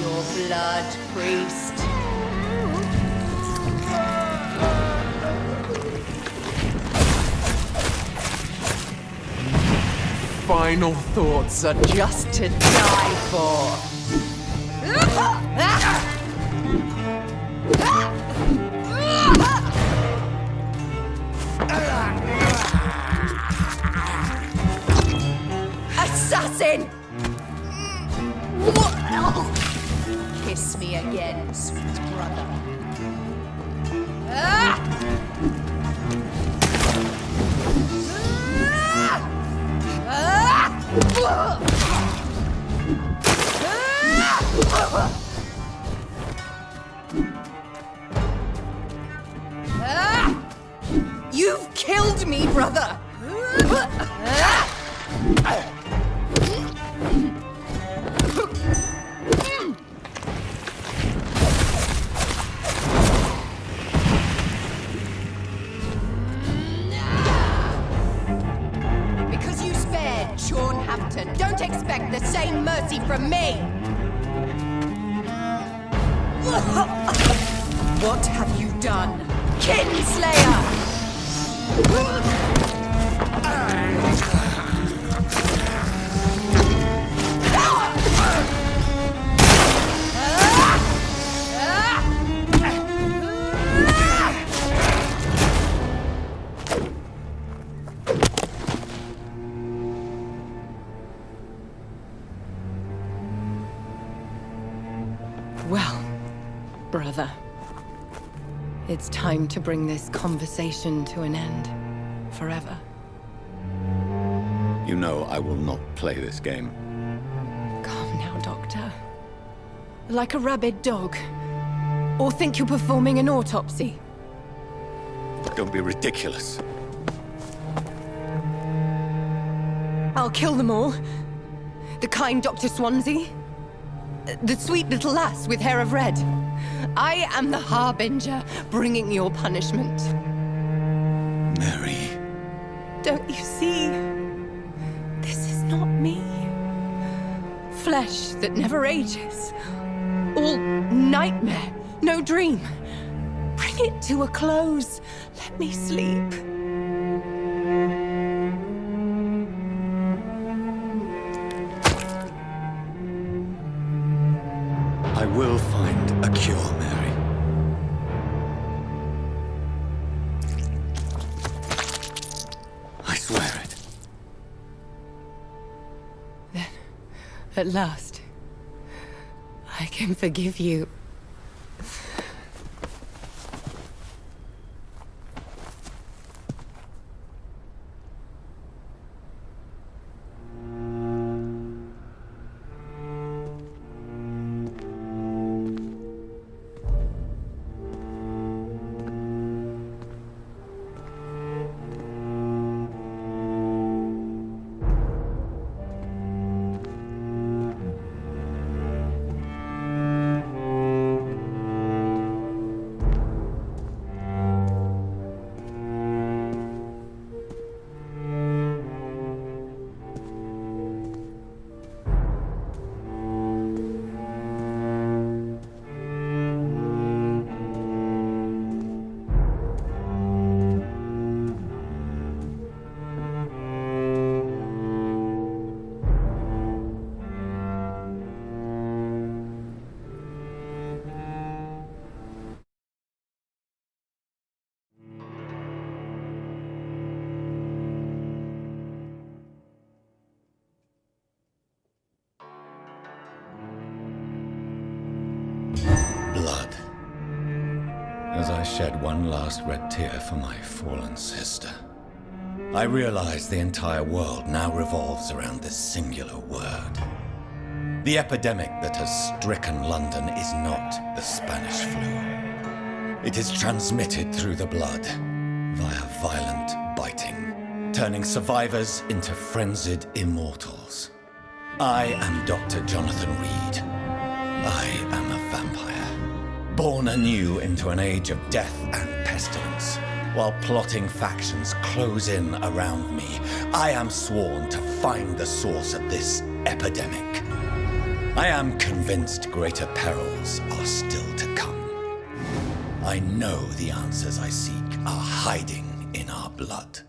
Your blood, priest. Final thoughts are Just to die for. Assassin! Kiss me again, sweet brother. You've killed me, brother! Because you spared Sean Hampton, don't expect the same mercy from me! What have you done, Kinslayer? Well, brother, it's time to bring this conversation to an end. Forever. You know I will not play this game. Calm now, Doctor. Like a rabid dog. Or think you're performing an autopsy? Don't be ridiculous. I'll kill them all. The kind Dr. Swansea. The sweet little lass with hair of red. I am the Harbinger, bringing your punishment. Mary. Don't you see? This is not me. Flesh that never ages. All nightmare, no dream. Bring it to a close. Let me sleep. I will find a cure, Mary. I swear it. Then, at last, I can forgive you. Blood. As I shed one last red tear for my fallen sister, I realize the entire world now revolves around this singular word. The epidemic that has stricken London is not the Spanish flu. It is transmitted through the blood, via violent biting, turning survivors into frenzied immortals. I am Dr. Jonathan Reid. I am a vampire, born anew into an age of death and pestilence. While plotting factions close in around me, I am sworn to find the source of this epidemic. I am convinced greater perils are still to come. I know the answers I seek are hiding in our blood.